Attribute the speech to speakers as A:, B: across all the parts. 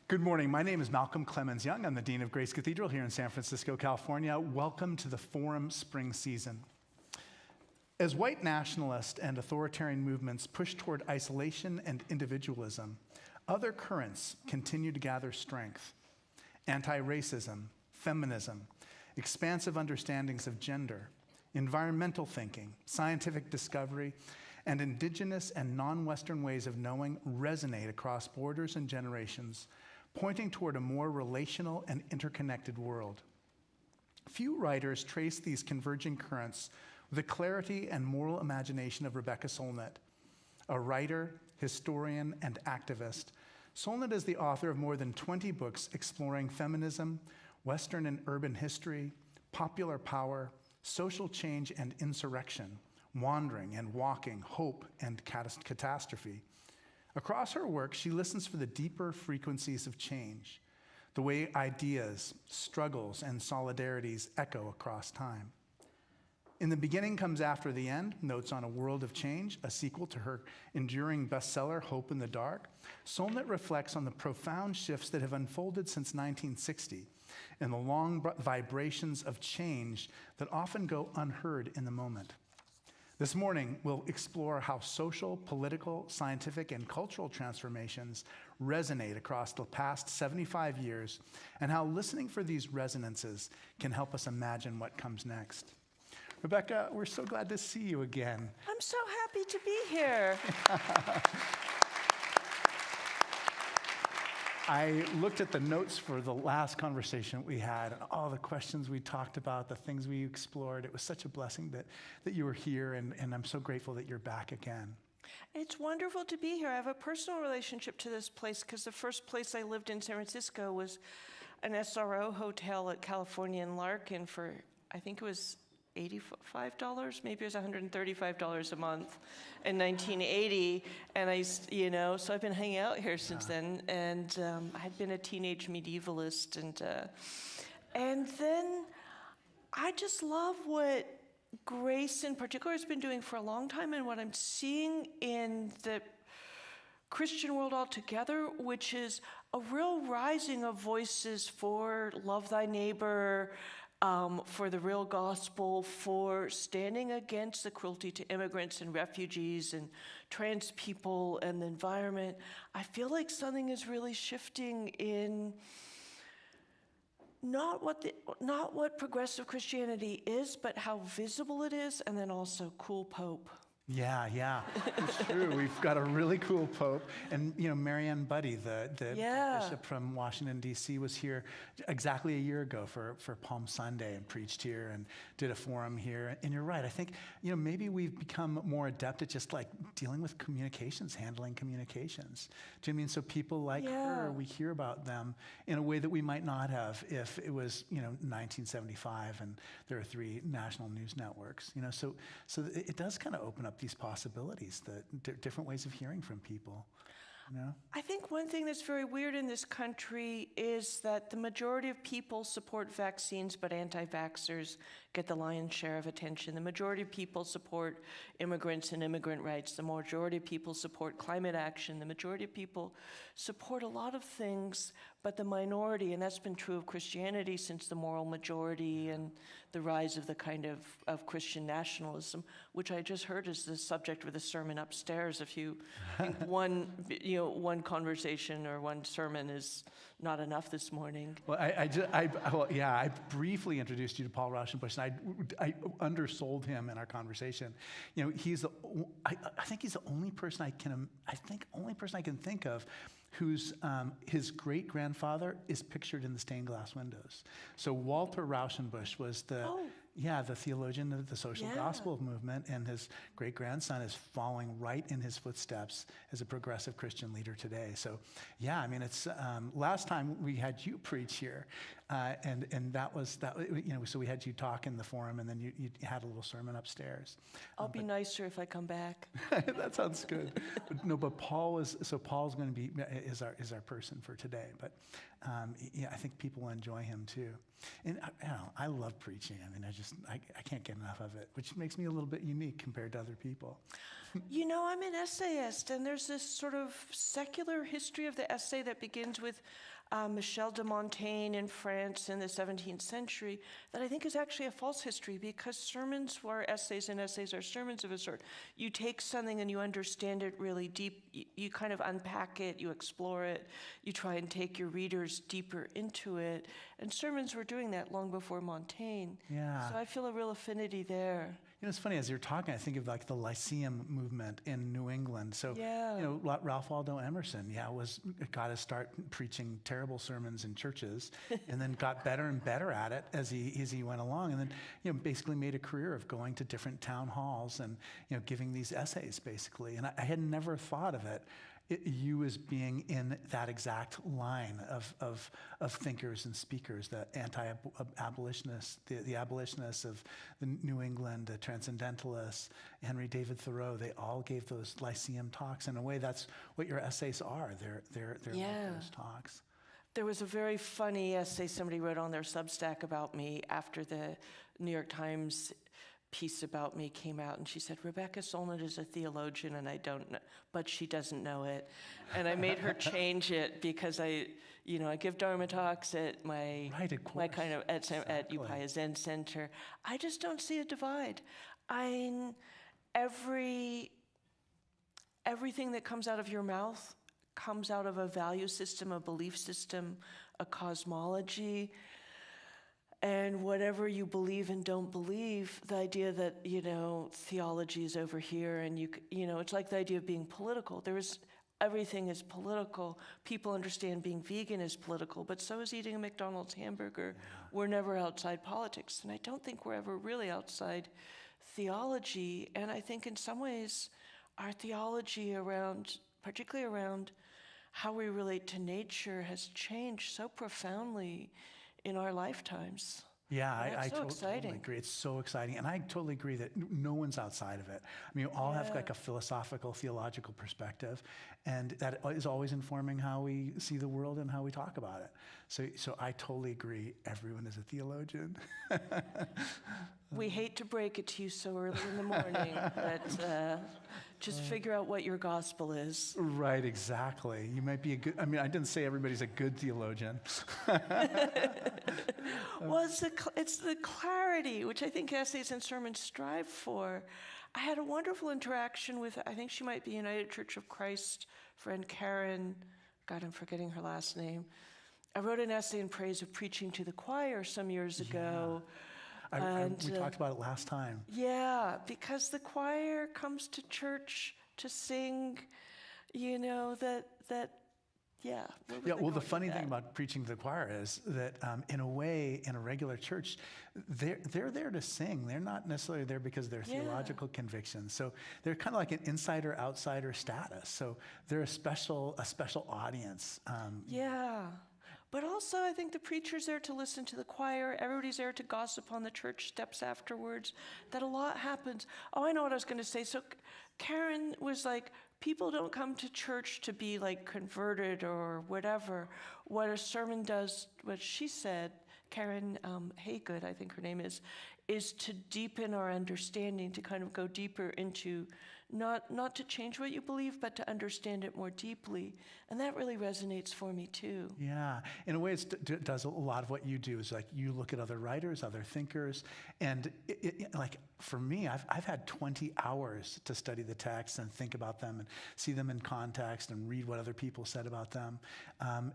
A: Good morning. My name is Malcolm Clemens Young. I'm the Dean of Grace Cathedral here in San Francisco, California. Welcome to the Forum Spring Season. As white nationalist and authoritarian movements push toward isolation and individualism, other currents continue to gather strength. Antiracism, feminism, expansive understandings of gender, environmental thinking, scientific discovery, and indigenous and non-Western ways of knowing resonate across borders and generations, pointing toward a more relational and interconnected world. Few writers trace these converging currents with the clarity and moral imagination of Rebecca Solnit. A writer, historian, and activist, Solnit is the author of more than 20 books exploring feminism, Western and urban history, popular power, social change and insurrection, wandering and walking, hope and catastrophe. Across her work, she listens for the deeper frequencies of change, the way ideas, struggles, and solidarities echo across time. In the Beginning Comes After the End, Notes on a World of Change, a sequel to her enduring bestseller, Hope in the Dark, Solnit reflects on the profound shifts that have unfolded since 1960 and the long vibrations of change that often go unheard in the moment. This morning, we'll explore how social, political, scientific, and cultural transformations resonate across the past 75 years and how listening for these resonances can help us imagine what comes next. Rebecca, we're so glad to see you again.
B: I'm so happy to be here.
A: I looked at the notes for the last conversation we had, and all the questions we talked about, the things we explored. It was such a blessing that you were here, and I'm so grateful that you're back again.
B: It's wonderful to be here. I have a personal relationship to this place because the first place I lived in San Francisco was an SRO hotel at California and Larkin for, I think it was $85, maybe it was $135 a month in 1980, and so I've been hanging out here since then, and I had been a teenage medievalist, and then I just love what Grace in particular has been doing for a long time, and what I'm seeing in the Christian world altogether, which is a real rising of voices for love thy neighbor, for the real gospel, for standing against the cruelty to immigrants and refugees and trans people and the environment. I feel like something is really shifting in not what progressive Christianity is, but how visible it is, and then also cool Pope.
A: Yeah, it's true. We've got a really cool Pope. And, Marianne Buddy, the bishop from Washington, D.C., was here exactly a year ago for Palm Sunday and preached here and did a forum here. And you're right. I think, maybe we've become more adept at just like dealing with communications, handling communications. Do you know what I mean? So people like her, we hear about them in a way that we might not have if it was, 1975 and there are 3 national news networks. So it does kind of open up these possibilities, the different ways of hearing from people.
B: I think one thing that's very weird in this country is that the majority of people support vaccines, but anti-vaxxers get the lion's share of attention. The majority of people support immigrants and immigrant rights. The majority of people support climate action. The majority of people support a lot of things, but the minority, and that's been true of Christianity since the moral majority and the rise of the kind of Christian nationalism, which I just heard is the subject of the sermon upstairs. If you think one conversation or one sermon is not enough this morning.
A: Well, I briefly introduced you to Paul Rauschenbusch, and I undersold him in our conversation. I think he's the only person I can think of whose his great-grandfather is pictured in the stained glass windows. So Walter Rauschenbusch was the theologian of the social gospel movement, and his great-grandson is following right in his footsteps as a progressive Christian leader today. So it's last time we had you preach here, and that was that. So we had you talk in the forum, and then you had a little sermon upstairs.
B: I'll be nicer if I come back.
A: That sounds good. But Paul's going to be is our person for today. But I think people will enjoy him too. And I love preaching. I can't get enough of it, which makes me a little bit unique compared to other people.
B: You know, I'm an essayist, and there's this sort of secular history of the essay that begins with Michel de Montaigne in France in the 17th century that I think is actually a false history, because sermons were essays and essays are sermons of a sort. You take something and you understand it really deep. You kind of unpack it, you explore it, you try and take your readers deeper into it. And sermons were doing that long before Montaigne.
A: Yeah.
B: So I feel a real affinity there.
A: You know, it's funny, as you're talking, I think of like the Lyceum movement in New England. So,
B: Yeah.
A: you know, Ralph Waldo Emerson, got to start preaching terrible sermons in churches, and then got better and better at it as he went along, and then, you know, basically made a career of going to different town halls and, you know, giving these essays basically. And I had never thought of you as being in that exact line of thinkers and speakers, the anti-abolitionists, the abolitionists of the New England, the transcendentalists, Henry David Thoreau. They all gave those Lyceum talks. In a way, that's what your essays are. They're like those talks.
B: There was a very funny essay somebody wrote on their Substack about me after the New York Times piece about me came out, and she said, Rebecca Solnit is a theologian, and I don't know, but she doesn't know it. And I made her change it because I give Dharma talks at my kind of at Upaya Zen Center. I just don't see a divide. Everything that comes out of your mouth comes out of a value system, a belief system, a cosmology. And whatever you believe and don't believe, the idea that, you know, theology is over here, and it's like the idea of being political. Everything is political. People understand being vegan is political, but so is eating a McDonald's hamburger. Yeah. We're never outside politics, and I don't think we're ever really outside theology. And I think in some ways, our theology particularly around how we relate to nature, has changed so profoundly in our lifetimes.
A: Yeah, I
B: totally
A: agree. It's so exciting. And I totally agree that no one's outside of it. I mean, we all have like a philosophical, theological perspective, and that is always informing how we see the world and how we talk about it. So I totally agree. Everyone is a theologian.
B: We hate to break it to you so early in the morning, but just figure out what your gospel is.
A: Right, exactly. You might be I didn't say everybody's a good theologian.
B: Well, it's the clarity, which I think essays and sermons strive for. I had a wonderful interaction with, I think she might be United Church of Christ friend Karen. God, I'm forgetting her last name. I wrote an essay in praise of preaching to the choir some years ago.
A: We talked about it last time.
B: Yeah, because the choir comes to church to sing, well,
A: the funny thing about preaching to the choir is that in a way, in a regular church, they're there to sing. They're not necessarily there because of their theological convictions. So they're kind of like an insider-outsider status. So they're a special audience.
B: But also, I think the preacher's there to listen to the choir. Everybody's there to gossip on the church steps afterwards. That a lot happens. Oh, I know what I was going to say. So Karen was like, people don't come to church to be like converted or whatever. What a sermon does, what she said, Karen Haygood, I think her name is to deepen our understanding, to kind of go deeper into, not to change what you believe, but to understand it more deeply. And that really resonates for me too.
A: Yeah, in a way it does a lot of what you do, is like you look at other writers, other thinkers, and like for me, I've had 20 hours to study the text and think about them and see them in context and read what other people said about them.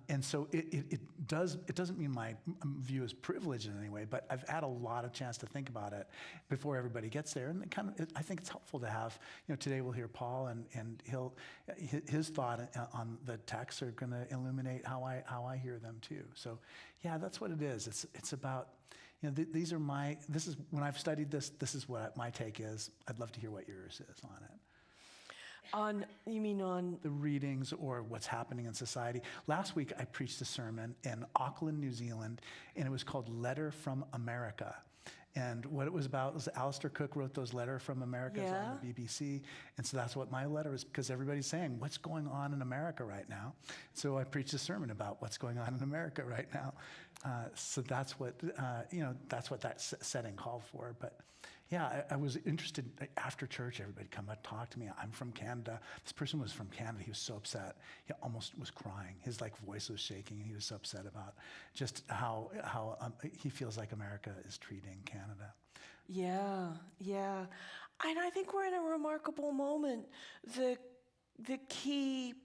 A: And so it doesn't mean my view is privileged in any way, but I've had a lot of chance to think about it before everybody gets there. And I think it's helpful to have, today we'll hear Paul, and his thought on the texts are going to illuminate how I hear them too. So yeah, that's what it is. It's about, this is when I've studied this is what my take is. I'd love to hear what yours is on it.
B: You mean on
A: the readings or what's happening in society? Last week I preached a sermon in Auckland, New Zealand, and it was called Letter from America. And what it was about was Alistair Cook wrote those Letter from America on the BBC. And so that's what my letter is, because everybody's saying, what's going on in America right now? So I preached a sermon about what's going on in America right now. So that's what, that's what that setting called for. But yeah, I was interested. After church, everybody come up, talk to me. I'm from Canada. This person was from Canada. He was so upset. He almost was crying. His voice was shaking, and he was so upset about just how he feels like America is treating Canada.
B: Yeah. And I think we're in a remarkable moment. The key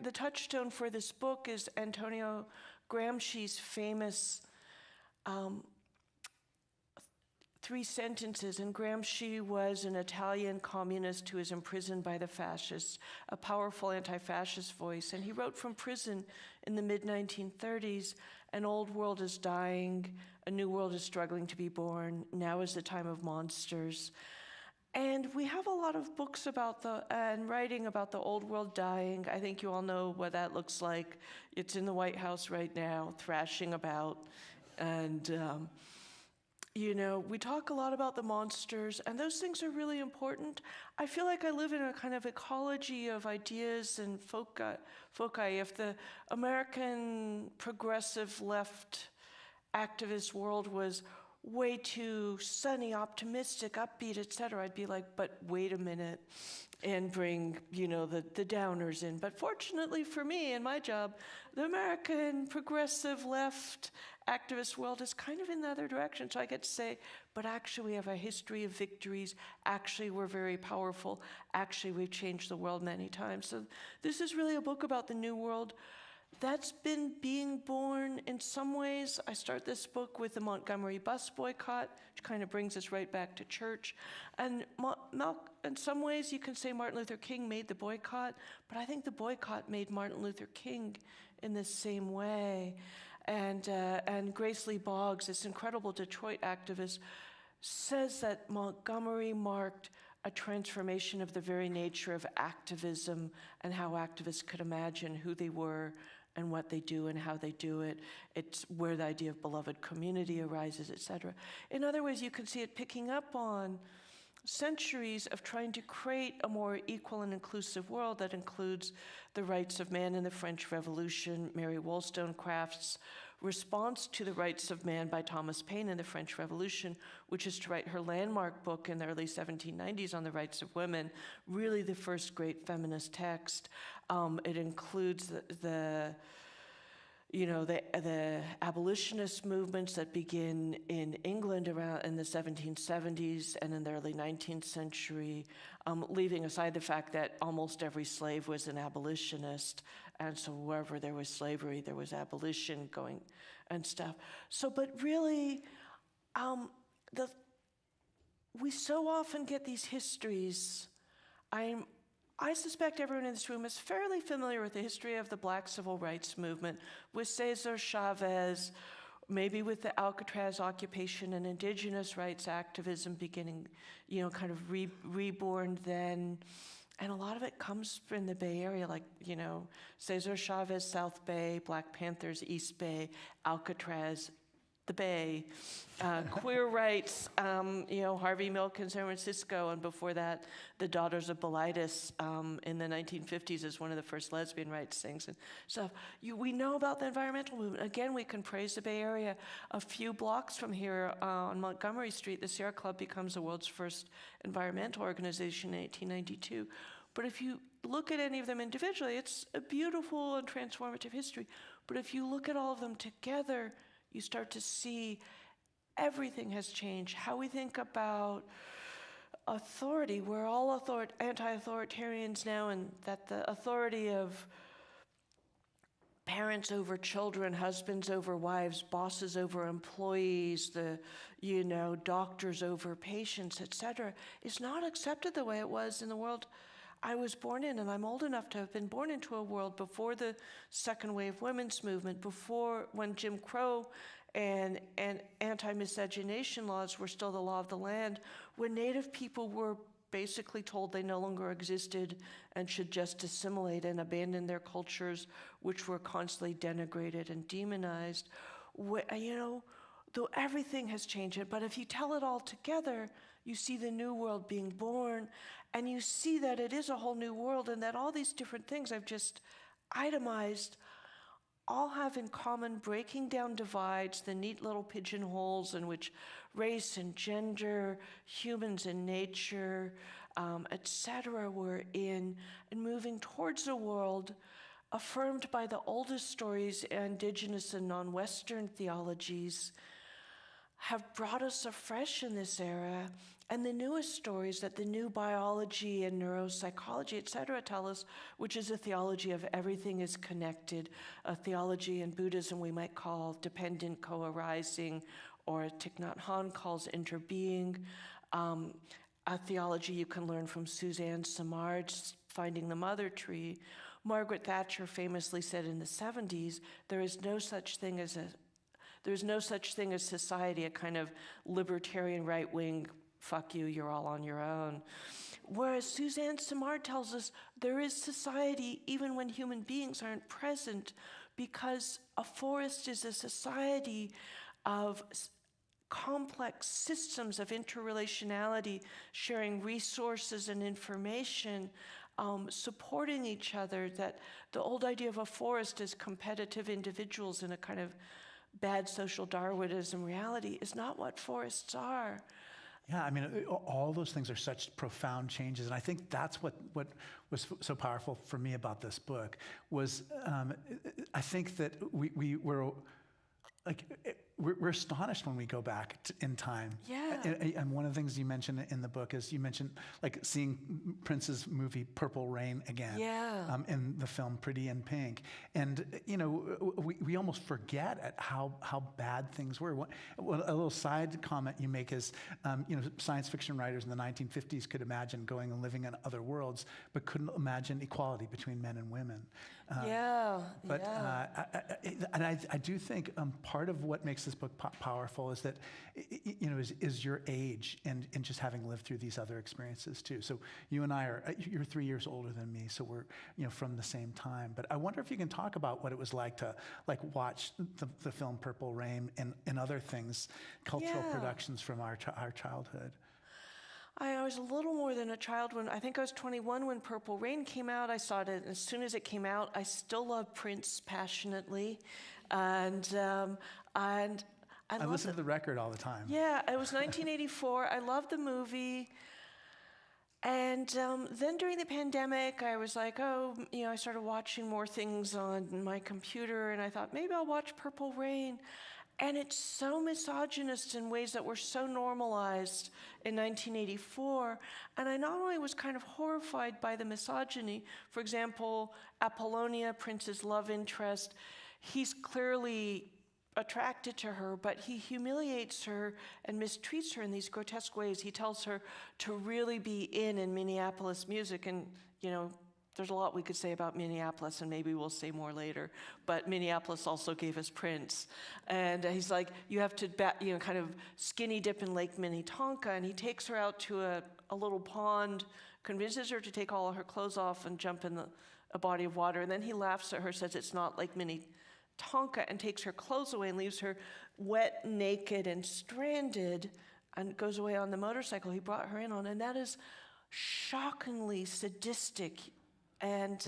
B: the touchstone for this book is Antonio Gramsci's famous 3 sentences. And Gramsci was an Italian communist who was imprisoned by the fascists, a powerful anti-fascist voice. And he wrote from prison in the mid-1930s, "An old world is dying, a new world is struggling to be born. Now is the time of monsters." And we have a lot of books about and writing about the old world dying. I think you all know what that looks like. It's in the White House right now, thrashing about. And, we talk a lot about the monsters, and those things are really important. I feel like I live in a kind of ecology of ideas and foci. If the American progressive left activist world was way too sunny, optimistic, upbeat, etc., I'd be like, but wait a minute, and bring, the downers in. But fortunately for me and my job, the American progressive left activist world is kind of in the other direction. So I get to say, but actually we have a history of victories. Actually, we're very powerful. Actually, we've changed the world many times. So this is really a book about the new world that's been being born in some ways. I start this book with the Montgomery bus boycott, which kind of brings us right back to church. And in some ways, you can say Martin Luther King made the boycott, but I think the boycott made Martin Luther King in the same way. And Grace Lee Boggs, this incredible Detroit activist, says that Montgomery marked a transformation of the very nature of activism and how activists could imagine who they were and what they do and how they do it. It's where the idea of beloved community arises, etc. In other ways, you can see it picking up on centuries of trying to create a more equal and inclusive world that includes the rights of man in the French Revolution, Mary Wollstonecraft's response to the rights of man by Thomas Paine in the French Revolution, which is to write her landmark book in the early 1790s on the rights of women, really the first great feminist text. It includes the abolitionist movements that begin in England around in the 1770s and in the early 19th century, leaving aside the fact that almost every slave was an abolitionist, and so wherever there was slavery, there was abolition going and stuff. So, but really, we so often get these histories. I suspect everyone in this room is fairly familiar with the history of the Black Civil Rights Movement, with Cesar Chavez, maybe with the Alcatraz occupation and indigenous rights activism beginning, kind of reborn then. And a lot of it comes from the Bay Area, like, Cesar Chavez, South Bay, Black Panthers, East Bay, Alcatraz, the Bay, queer rights, Harvey Milk in San Francisco, and before that, the Daughters of Bilitis in the 1950s is one of the first lesbian rights things and stuff. We know about the environmental movement. Again, we can praise the Bay Area. A few blocks from here on Montgomery Street, the Sierra Club becomes the world's first environmental organization in 1892. But if you look at any of them individually, it's a beautiful and transformative history. But if you look at all of them together, you start to see everything has changed. How we think about authority. We're all anti-authoritarians now, and that the authority of parents over children, husbands over wives, bosses over employees, doctors over patients, etc., is not accepted the way it was in the world I was born in, and I'm old enough to have been born into a world before the second wave women's movement, before when Jim Crow and anti-miscegenation laws were still the law of the land, when Native people were basically told they no longer existed and should just assimilate and abandon their cultures, which were constantly denigrated and demonized. though everything has changed. But if you tell it all together, you see the new world being born, and you see that it is a whole new world, and that all these different things I've just itemized all have in common breaking down divides, the neat little pigeonholes in which race and gender, humans and nature, etc. were in, and moving towards a world affirmed by the oldest stories, indigenous and non-Western theologies, have brought us afresh in this era, and the newest stories that the new biology and neuropsychology, etc., tell us, which is a theology of everything is connected, a theology in Buddhism we might call dependent co-arising, or Thich Nhat Hanh calls interbeing, a theology you can learn from Suzanne Simard's Finding the Mother Tree. Margaret Thatcher famously said in the 70s, there is no such thing as society, a kind of libertarian right-wing, fuck you, you're all on your own. Whereas Suzanne Simard tells us there is society even when human beings aren't present, because a forest is a society of complex systems of interrelationality, sharing resources and information, supporting each other, that the old idea of a forest as competitive individuals in a kind of bad social Darwinism reality is not what forests are.
A: Yeah, I mean, all those things are such profound changes, and I think that's what was so powerful for me about this book was I think that we're astonished when we go back in time.
B: Yeah.
A: And one of the things you mentioned in the book is you mentioned like seeing Prince's movie Purple Rain again.
B: Yeah.
A: In the film Pretty in Pink. And, we almost forget at how bad things were. A little side comment you make is, science fiction writers in the 1950s could imagine going and living in other worlds, but couldn't imagine equality between men and women. But I do think part of what makes this book powerful is that, is your age and just having lived through these other experiences too. So you and I you're 3 years older than me, so we're, from the same time. But I wonder if you can talk about what it was like to watch the film Purple Rain and other things, cultural productions from our childhood.
B: I was a little more than a child when, I think I was 21 when Purple Rain came out. I saw it as soon as it came out. I still love Prince passionately. And I
A: listen to the record all the time.
B: Yeah, it was 1984. I loved the movie. And then during the pandemic, I was like, I started watching more things on my computer, and I thought, maybe I'll watch Purple Rain. And it's so misogynist in ways that were so normalized in 1984. And I not only was kind of horrified by the misogyny, for example, Apollonia, Prince's love interest, he's clearly attracted to her, but he humiliates her and mistreats her in these grotesque ways. He tells her to really be in Minneapolis music, and there's a lot we could say about Minneapolis, and maybe we'll say more later, but Minneapolis also gave us Prince. And he's like, you have to kind of skinny dip in Lake Minnetonka, and he takes her out to a little pond, convinces her to take all of her clothes off and jump in a body of water, and then he laughs at her, says it's not Lake Minnetonka, and takes her clothes away and leaves her wet, naked, and stranded, and goes away on the motorcycle he brought her in on. And that is shockingly sadistic. And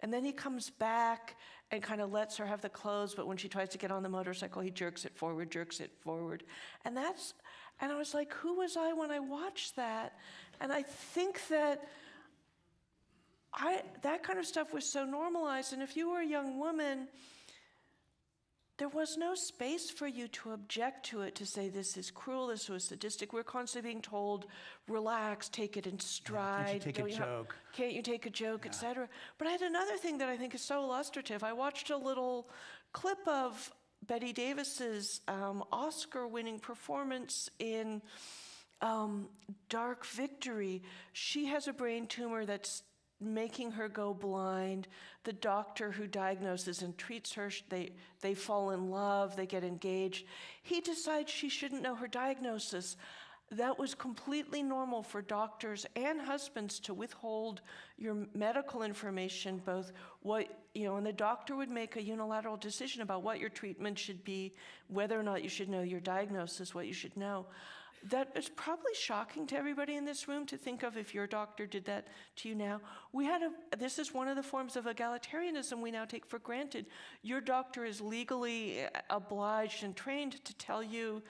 B: then he comes back and kind of lets her have the clothes, but when she tries to get on the motorcycle, he jerks it forward. And I was like, who was I when I watched that? And I think that that kind of stuff was so normalized, and if you were a young woman, there was no space for you to object to it, to say this is cruel, this was sadistic. We're constantly being told, relax, take it in stride.
A: Can't you take a joke,
B: etc. But I had another thing that I think is so illustrative. I watched a little clip of Bette Davis's Oscar-winning performance in Dark Victory. She has a brain tumor that's making her go blind. The doctor who diagnoses and treats her, they fall in love, they get engaged. He decides she shouldn't know her diagnosis. that was completely normal for doctors and husbands to withhold your medical information, both and the doctor would make a unilateral decision about what your treatment should be, whether or not you should know your diagnosis, what you should know. That is probably shocking to everybody in this room to think of if your doctor did that to you now. This is one of the forms of egalitarianism we now take for granted. Your doctor is legally obliged and trained to tell you,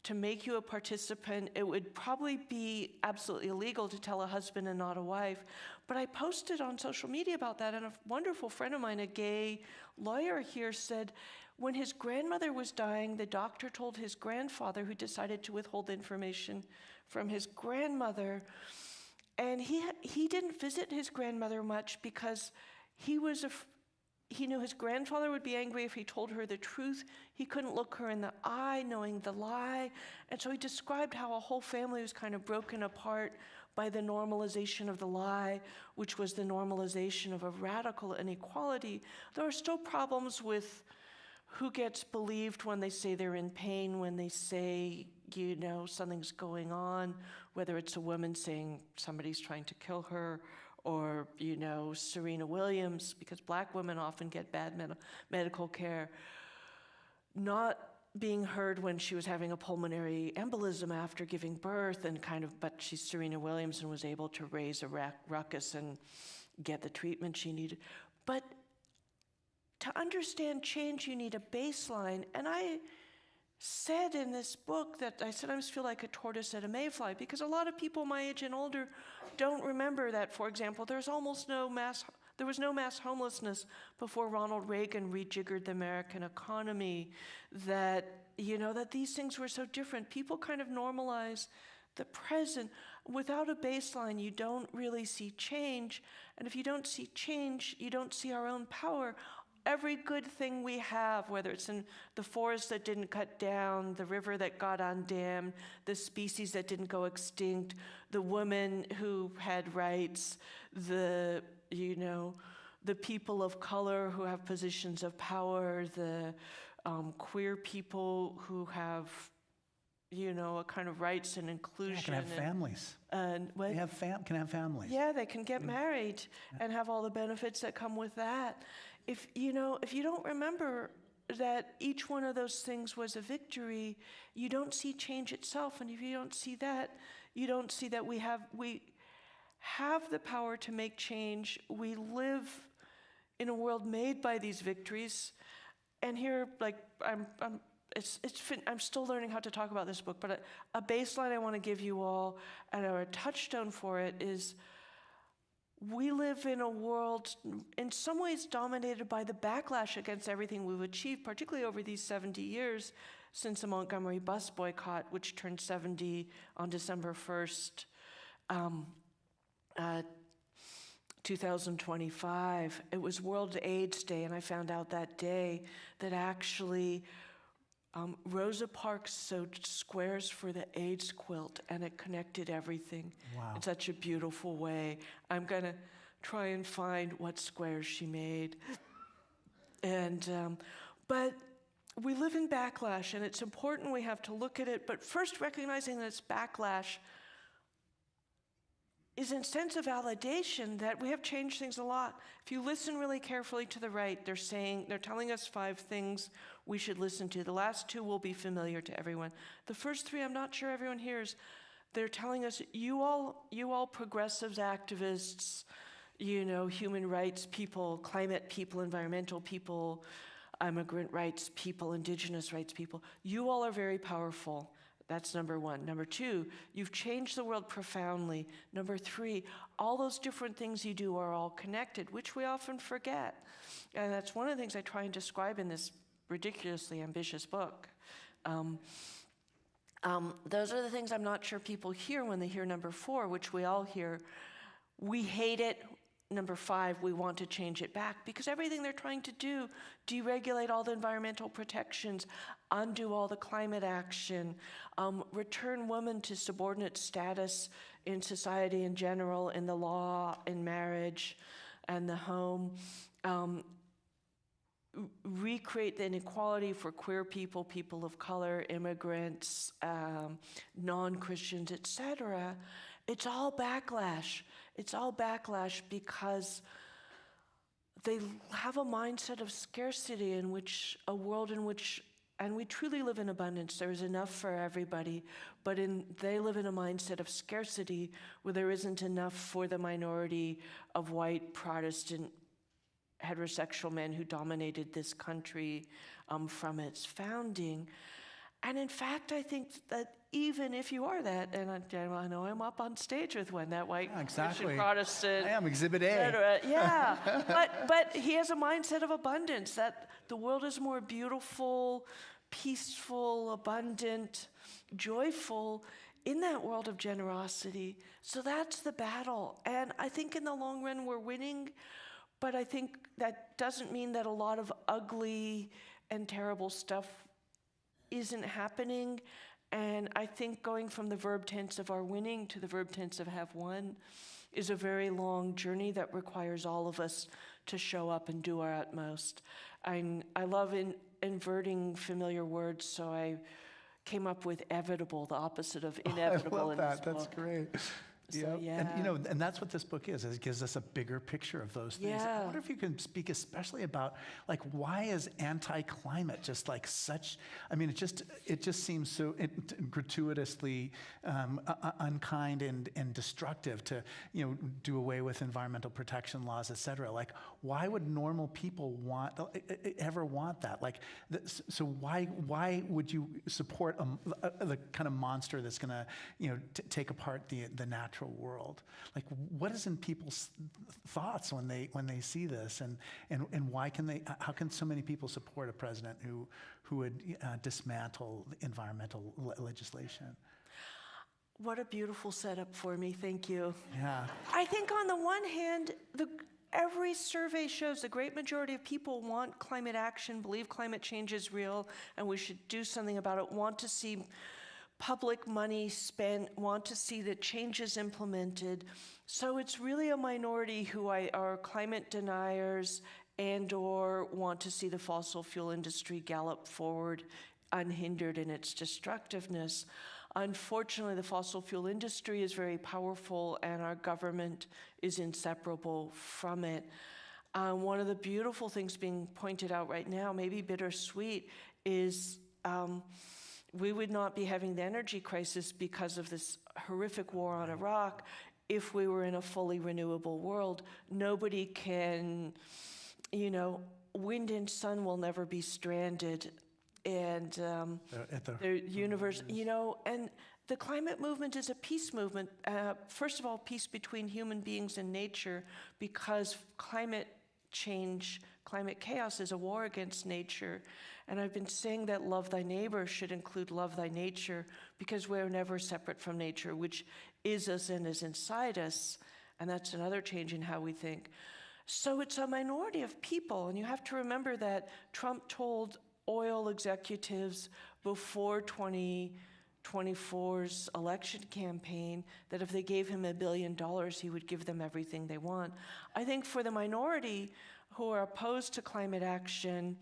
B: to make you a participant. It would probably be absolutely illegal to tell a husband and not a wife. But I posted on social media about that, and a wonderful friend of mine, a gay lawyer here, said when his grandmother was dying, the doctor told his grandfather, who decided to withhold information from his grandmother, and he didn't visit his grandmother much because he knew his grandfather would be angry if he told her the truth. He couldn't look her in the eye, knowing the lie. And so he described how a whole family was kind of broken apart by the normalization of the lie, which was the normalization of a radical inequality. There are still problems with who gets believed when they say they're in pain, when they say, something's going on, whether it's a woman saying somebody's trying to kill her, or, Serena Williams, because Black women often get bad medical care, not being heard when she was having a pulmonary embolism after giving birth, but she's Serena Williams and was able to raise a ruckus and get the treatment she needed. But to understand change, you need a baseline. And I said in this book that I sometimes feel like a tortoise at a mayfly, because a lot of people my age and older don't remember that, for example, there was no mass homelessness before Ronald Reagan rejiggered the American economy, that these things were so different. People kind of normalize the present. Without a baseline, you don't really see change. And if you don't see change, you don't see our own power. Every good thing we have, whether it's in the forest that didn't cut down, the river that got undammed, the species that didn't go extinct, the women who had rights, the people of color who have positions of power, the queer people who have, a kind of rights and inclusion.
A: Can have families.
B: And what?
A: Can have families.
B: Yeah, they can get married and have all the benefits that come with that. If you don't remember that each one of those things was a victory, you don't see change itself. And if you don't see that, you don't see that we have the power to make change. We live in a world made by these victories. And here, I'm still learning how to talk about this book, but a baseline I want to give you all, and a touchstone for it, is we live in a world in some ways dominated by the backlash against everything we've achieved, particularly over these 70 years since the Montgomery bus boycott, which turned 70 on December 1st, 2025. It was World AIDS Day, and I found out that day that actually Rosa Parks sewed squares for the AIDS quilt, and it connected everything in such a beautiful way. I'm going to try and find what squares she made. But we live in backlash, and it's important we have to look at it, but first recognizing that it's backlash is in sense of validation that we have changed things a lot. If you listen really carefully to the right, they're telling us 5 things we should listen to. The last 2 will be familiar to everyone. The first 3, I'm not sure everyone hears. They're telling us, you all progressives, activists, human rights people, climate people, environmental people, immigrant rights people, indigenous rights people, you all are very powerful. That's number 1. Number 2, you've changed the world profoundly. Number 3, all those different things you do are all connected, which we often forget. And that's one of the things I try and describe in this ridiculously ambitious book. Those are the things I'm not sure people hear when they hear number 4, which we all hear. We hate it. Number 5, we want to change it back, because everything they're trying to do, deregulate all the environmental protections, undo all the climate action, return women to subordinate status in society in general, in the law, in marriage, and the home, recreate the inequality for queer people, people of color, immigrants, non-Christians, etc., it's all backlash. It's all backlash because they have a mindset of scarcity in which a world in which, and we truly live in abundance, there is enough for everybody, but they live in a mindset of scarcity where there isn't enough for the minority of white Protestant heterosexual men who dominated this country from its founding. And in fact, I think that even if you are that, and I know I'm up on stage with one, that white Christian Protestant.
A: I am Exhibit A.
B: Yeah, but he has a mindset of abundance, that the world is more beautiful, peaceful, abundant, joyful in that world of generosity. So that's the battle. And I think in the long run we're winning, but I think that doesn't mean that a lot of ugly and terrible stuff isn't happening. And I think going from the verb tense of are winning to the verb tense of have won is a very long journey that requires all of us to show up and do our utmost. I love inverting familiar words, so I came up with evitable, the opposite of inevitable.
A: I love
B: in
A: that.
B: this
A: That's
B: book.
A: great.
B: So, yeah.
A: And that's what this book is. It gives us a bigger picture of those things.
B: Yeah.
A: I wonder if you can speak especially about, like, why is anti-climate just like such, I mean, it just seems so gratuitously unkind and destructive to, do away with environmental protection laws, et cetera. Like, why would normal people ever want that? Like, so why would you support the kind of monster that's going to, take apart the natural world? Like, what is in people's thoughts when they see this, and why how can so many people support a president who would dismantle environmental legislation?
B: What a beautiful setup for me, thank you.
A: Yeah.
B: I think on the one hand, every survey shows the great majority of people want climate action, believe climate change is real, and we should do something about it, want to see public money spent, want to see the changes implemented. So it's really a minority who are climate deniers and or want to see the fossil fuel industry gallop forward unhindered in its destructiveness. Unfortunately, the fossil fuel industry is very powerful and our government is inseparable from it. One of the beautiful things being pointed out right now, maybe bittersweet, is we would not be having the energy crisis because of this horrific war on Iraq if we were in a fully renewable world. Nobody can, wind and sun will never be stranded. And the universe, and the climate movement is a peace movement. First of all, peace between human beings and nature, because climate change, climate chaos is a war against nature. And I've been saying that love thy neighbor should include love thy nature, because we're never separate from nature, which is us and is inside us. And that's another change in how we think. So it's a minority of people. And you have to remember that Trump told oil executives before 2024's election campaign that if they gave him $1 billion, he would give them everything they want. I think for the minority who are opposed to climate action,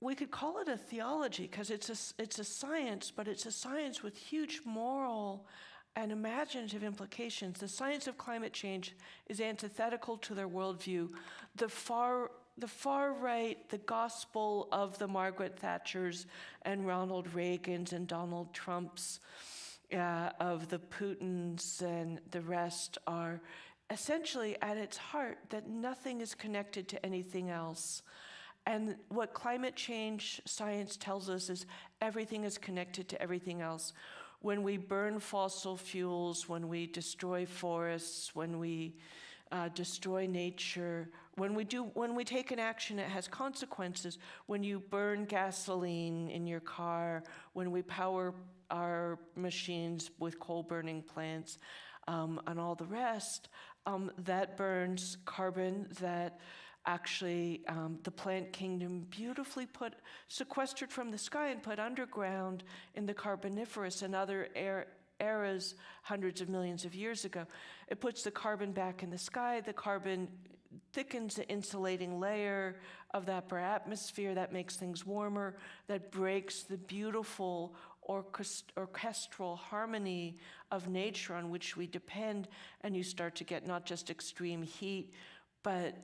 B: we could call it a theology because it's a science, but it's a science with huge moral and imaginative implications. The science of climate change is antithetical to their worldview. The far right, the gospel of the Margaret Thatchers and Ronald Reagans and Donald Trumps, of the Putins and the rest, are essentially at its heart that nothing is connected to anything else. And what climate change science tells us is everything is connected to everything else. When we burn fossil fuels, when we destroy forests, when we destroy nature, when we take an action that has consequences, when you burn gasoline in your car, when we power our machines with coal-burning plants, and all the rest, that burns carbon that actually the plant kingdom beautifully sequestered from the sky and put underground in the Carboniferous and other eras hundreds of millions of years ago. It puts the carbon back in the sky. The carbon thickens the insulating layer of the upper atmosphere that makes things warmer, that breaks the beautiful orchestral harmony of nature on which we depend, and you start to get not just extreme heat, but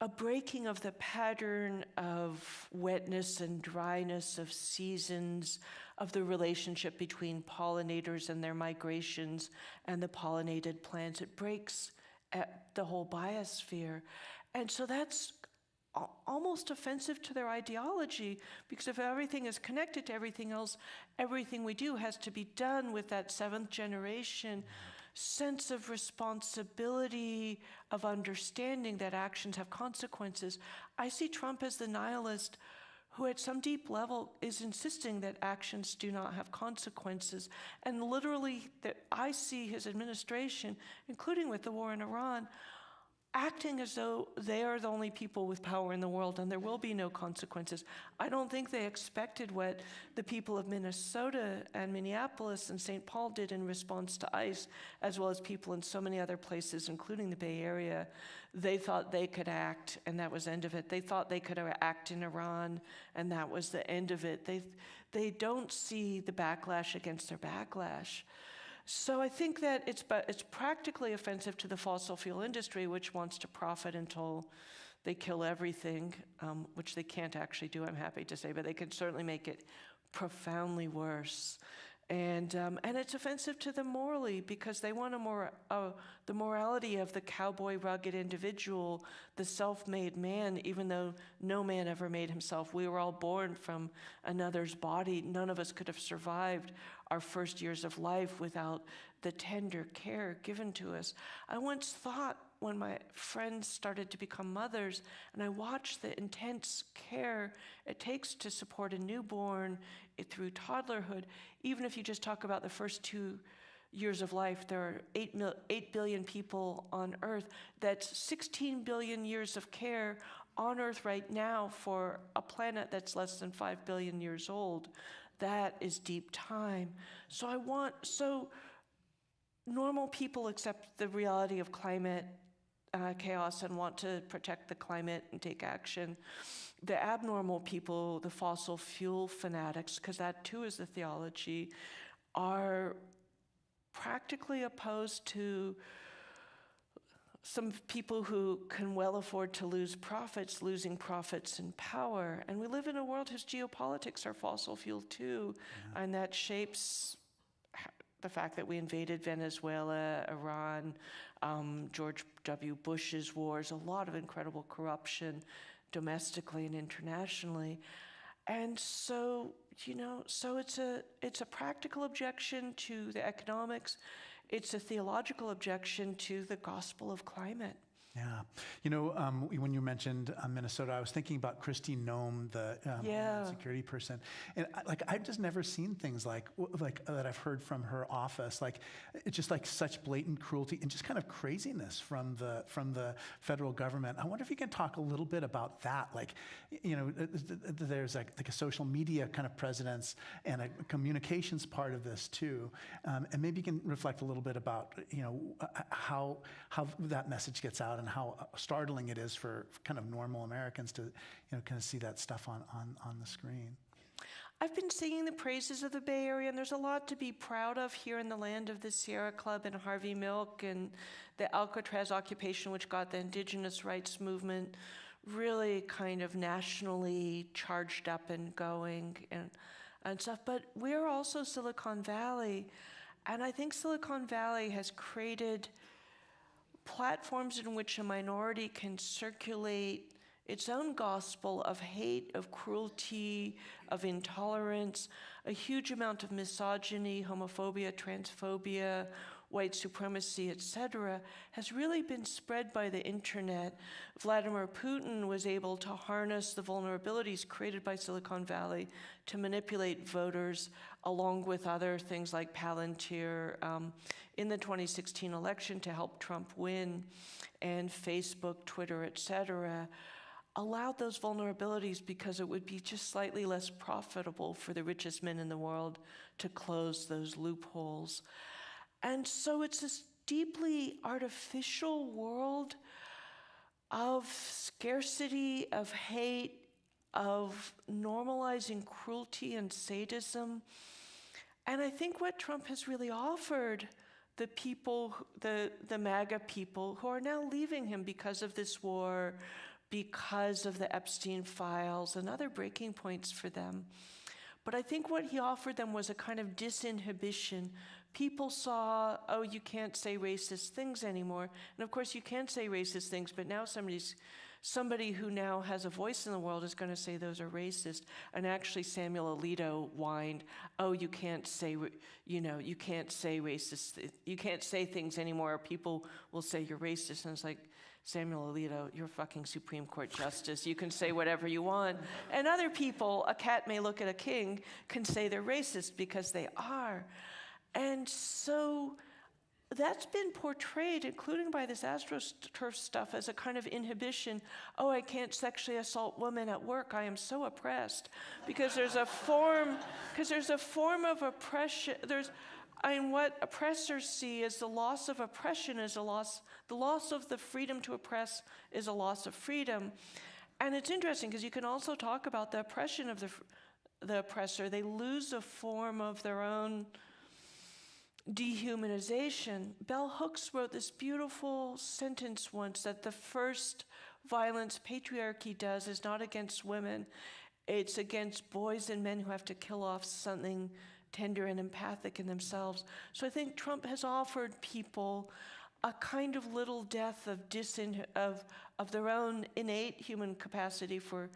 B: a breaking of the pattern of wetness and dryness, of seasons, of the relationship between pollinators and their migrations and the pollinated plants. It breaks the whole biosphere. And so that's almost offensive to their ideology, because if everything is connected to everything else, everything we do has to be done with that seventh generation sense of responsibility, of understanding that actions have consequences. I see Trump as the nihilist who at some deep level is insisting that actions do not have consequences. And literally, that I see his administration, including with the war in Iran, acting as though they are the only people with power in the world and there will be no consequences. I don't think they expected what the people of Minnesota and Minneapolis and St. Paul did in response to ICE, as well as people in so many other places, including the Bay Area. They thought they could act, and that was the end of it. They thought they could act in Iran, and that was the end of it. They don't see the backlash against their backlash. So I think that it's practically offensive to the fossil fuel industry, which wants to profit until they kill everything, which they can't actually do, I'm happy to say, but they can certainly make it profoundly worse. And it's offensive to them morally, because they want the morality of the cowboy rugged individual, the self-made man, even though no man ever made himself. We were all born from another's body. None of us could have survived our first years of life without the tender care given to us. I once thought, when my friends started to become mothers, and I watched the intense care it takes to support a newborn through toddlerhood, even if you just talk about the first 2 years of life, there are 8 billion people on Earth. That's 16 billion years of care on Earth right now for a planet that's less than 5 billion years old. That is deep time. So normal people accept the reality of climate chaos and want to protect the climate and take action. The abnormal people, the fossil fuel fanatics, because that too is the theology, are practically opposed to some people who can well afford to lose profits, losing profits and power. And we live in a world whose geopolitics are fossil fuel too, and that shapes the fact that we invaded Venezuela, Iran, George W. Bush's wars, a lot of incredible corruption domestically and internationally. And so, so it's a practical objection to the economics. It's a theological objection to the gospel of climate.
A: Yeah. When you mentioned Minnesota, I was thinking about Christine Noem, the security person. And I've just never seen things like that I've heard from her office. It's just like such blatant cruelty and just kind of craziness from the federal government. I wonder if you can talk a little bit about that. There's like a social media kind of presence and a communications part of this too. And maybe you can reflect a little bit about, how that message gets out and how startling it is for kind of normal Americans to, kind of see that stuff on the screen.
B: I've been singing the praises of the Bay Area, and there's a lot to be proud of here in the land of the Sierra Club and Harvey Milk and the Alcatraz occupation, which got the Indigenous rights movement really kind of nationally charged up and going and stuff. But we're also Silicon Valley, and I think Silicon Valley has created platforms in which a minority can circulate its own gospel of hate, of cruelty, of intolerance, a huge amount of misogyny, homophobia, transphobia, white supremacy, etc., has really been spread by the internet. Vladimir Putin was able to harness the vulnerabilities created by Silicon Valley to manipulate voters, along with other things like Palantir in the 2016 election to help Trump win, and Facebook, Twitter, etc., allowed those vulnerabilities because it would be just slightly less profitable for the richest men in the world to close those loopholes. And so it's this deeply artificial world of scarcity, of hate, of normalizing cruelty and sadism. And I think what Trump has really offered the people, the MAGA people who are now leaving him because of this war, because of the Epstein files and other breaking points for them. But I think what he offered them was a kind of disinhibition. People saw, oh, you can't say racist things anymore. And of course you can say racist things, but now somebody who now has a voice in the world is going to say those are racist. And actually Samuel Alito whined, oh, you can't say racist, you can't say things anymore, or people will say you're racist. And it's like, Samuel Alito, you're a fucking Supreme Court justice. You can say whatever you want. And other people, a cat may look at a king, can say they're racist because they are. And so that's been portrayed, including by this AstroTurf stuff, as a kind of inhibition. Oh, I can't sexually assault women at work. I am so oppressed. Because there's a form of oppression. What oppressors see as the loss of oppression is the loss of the freedom to oppress is a loss of freedom. And it's interesting because you can also talk about the oppression of the oppressor. They lose a form of their own dehumanization. Bell Hooks wrote this beautiful sentence once that the first violence patriarchy does is not against women, it's against boys and men who have to kill off something tender and empathic in themselves. So I think Trump has offered people a kind of little death of their own innate human capacity for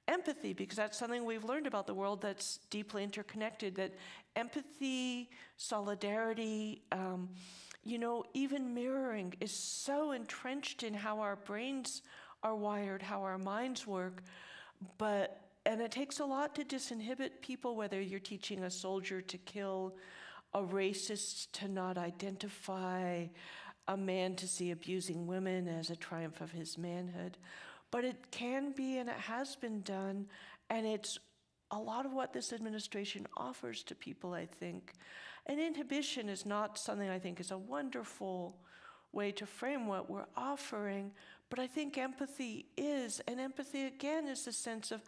B: empathy, because that's something we've learned about the world that's deeply interconnected, that empathy, solidarity, even mirroring is so entrenched in how our brains are wired, how our minds work. And it takes a lot to disinhibit people, whether you're teaching a soldier to kill, a racist to not identify, a man to see abusing women as a triumph of his manhood. But it can be, and it has been done, and it's a lot of what this administration offers to people, I think. And inhibition is not something I think is a wonderful way to frame what we're offering, but I think empathy is, and empathy again is the sense of,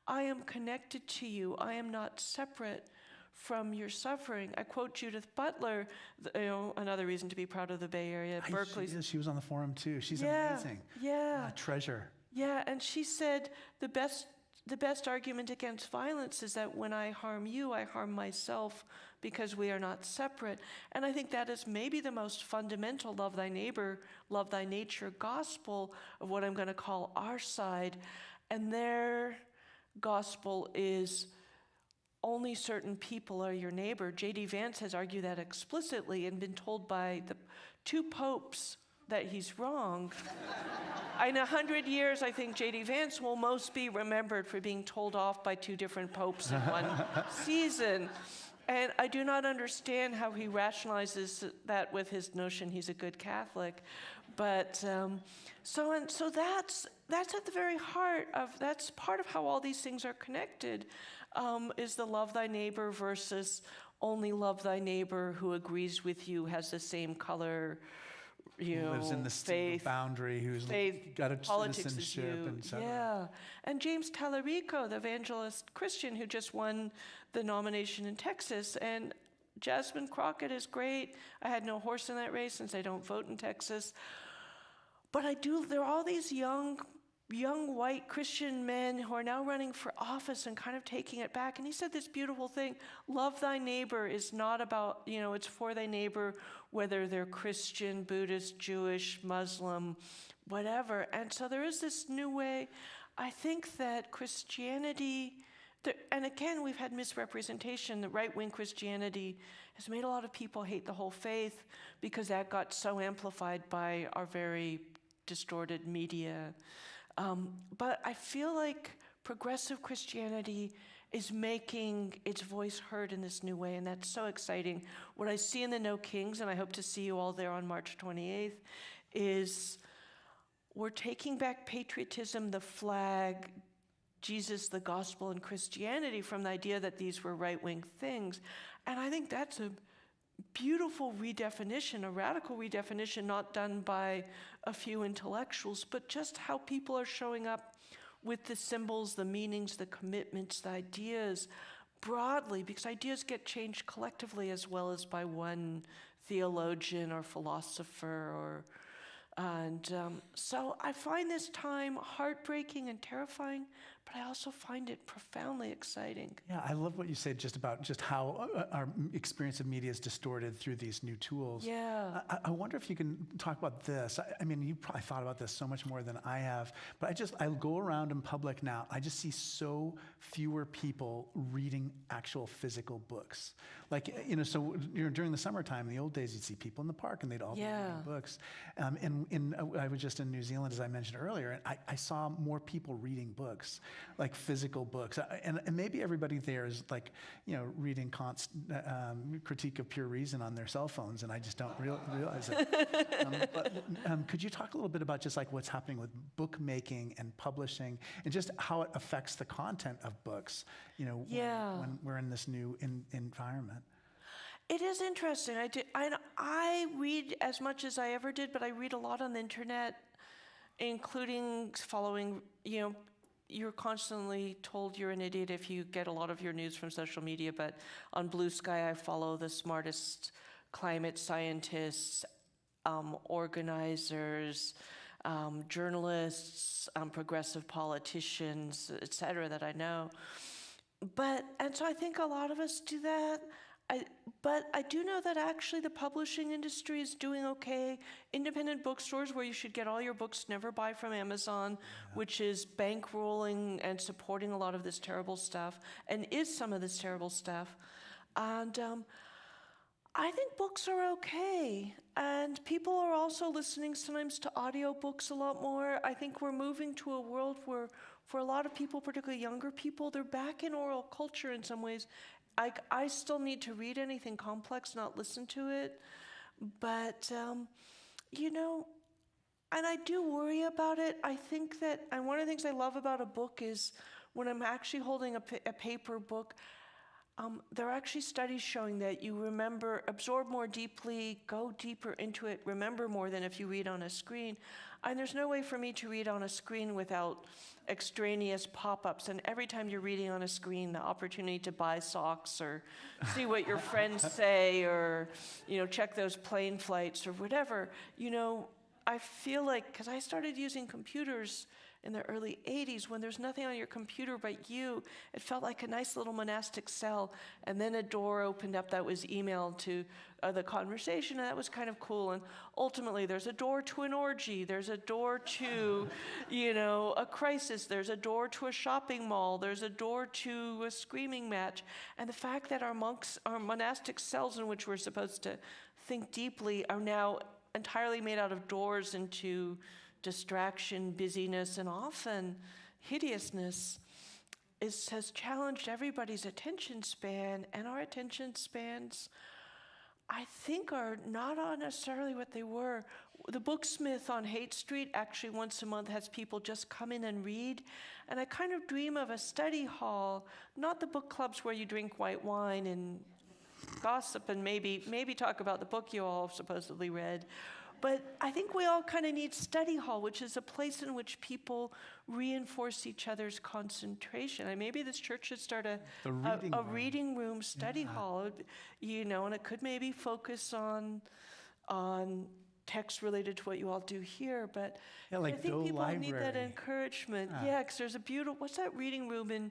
B: I am connected to you. I am not separate from your suffering. I quote Judith Butler, another reason to be proud of the Bay Area. Berkeley.
A: She was on the forum too. She's amazing.
B: Yeah.
A: Treasure.
B: Yeah, and she said the best argument against violence is that when I harm you, I harm myself because we are not separate. And I think that is maybe the most fundamental love thy neighbor, love thy nature gospel of what I'm going to call our side. And their gospel is only certain people are your neighbor. J.D. Vance has argued that explicitly and been told by the two popes that he's wrong. In 100 years, I think J.D. Vance will most be remembered for being told off by two different popes in one season. And I do not understand how he rationalizes that with his notion he's a good Catholic. But so that's at the very heart of, that's part of how all these things are connected, is the love thy neighbor versus only love thy neighbor who agrees with you, has the same color,
A: lives in the
B: faith,
A: boundary, who's got a citizenship, and so on.
B: Yeah, and James Tallarico, the evangelist Christian who just won the nomination in Texas, and Jasmine Crockett is great. I had no horse in that race since I don't vote in Texas. But there are all these young white Christian men who are now running for office and kind of taking it back. And he said this beautiful thing, love thy neighbor is not about, it's for thy neighbor, whether they're Christian, Buddhist, Jewish, Muslim, whatever. And so there is this new way. I think that Christianity, and again, we've had misrepresentation. The right-wing Christianity has made a lot of people hate the whole faith because that got so amplified by our very distorted media. But I feel like progressive Christianity is making its voice heard in this new way, and that's so exciting. What I see in the No Kings, and I hope to see you all there on March 28th, is we're taking back patriotism, the flag, Jesus, the gospel, and Christianity from the idea that these were right-wing things. And I think that's a beautiful redefinition, a radical redefinition, not done by a few intellectuals, but just how people are showing up with the symbols, the meanings, the commitments, the ideas broadly, because ideas get changed collectively as well as by one theologian or philosopher. So I find this time heartbreaking and terrifying, but I also find it profoundly exciting.
A: Yeah, I love what you said just about just how our experience of media is distorted through these new tools.
B: Yeah.
A: I wonder if you can talk about this. I mean, you probably thought about this so much more than I have, but I go around in public now, I just see so fewer people reading actual physical books. Like, so during the summertime, in the old days, you'd see people in the park and they'd all be reading books. I was just in New Zealand, as I mentioned earlier, and I saw more people reading books, like physical books. And maybe everybody there is like, reading Critique of Pure Reason on their cell phones, and I just don't realize it. But could you talk a little bit about just like what's happening with bookmaking and publishing, and just how it affects the content of books, when we're in this new environment?
B: It is interesting. I read as much as I ever did, but I read a lot on the internet, including following, you're constantly told you're an idiot if you get a lot of your news from social media, but on Blue Sky I follow the smartest climate scientists, organizers, journalists, progressive politicians, et cetera, that I know. And so I think a lot of us do that. But I do know that actually the publishing industry is doing okay. Independent bookstores, where you should get all your books, never buy from Amazon, which is bankrolling and supporting a lot of this terrible stuff, and is some of this terrible stuff. And I think books are okay. And people are also listening sometimes to audiobooks a lot more. I think we're moving to a world where, for a lot of people, particularly younger people, they're back in oral culture in some ways. I still need to read anything complex, not listen to it. But, and I do worry about it. I think that, and one of the things I love about a book is when I'm actually holding a paper book, there are actually studies showing that you absorb more deeply, go deeper into it, remember more than if you read on a screen. And there's no way for me to read on a screen without extraneous pop-ups. And every time you're reading on a screen, the opportunity to buy socks or see what your friends say or, check those plane flights or whatever, I feel like, because I started using computers in the early 80s, when there's nothing on your computer but you, it felt like a nice little monastic cell. And then a door opened up that was emailed to the conversation, and that was kind of cool. And ultimately, there's a door to an orgy. There's a door to, a crisis. There's a door to a shopping mall. There's a door to a screaming match. And the fact that our monastic cells in which we're supposed to think deeply are now entirely made out of doors into distraction, busyness, and often hideousness has challenged everybody's attention span, and our attention spans, I think, are not necessarily what they were. The Booksmith on Haight Street actually once a month has people just come in and read, and I kind of dream of a study hall, not the book clubs where you drink white wine and gossip and maybe talk about the book you all supposedly read. But I think we all kind of need study hall, which is a place in which people reinforce each other's concentration. And maybe this church should start a reading room study hall, and it could maybe focus on text related to what you all do here. But I think people
A: Library.
B: Need that encouragement. Yeah, because there's a beautiful, what's that reading room in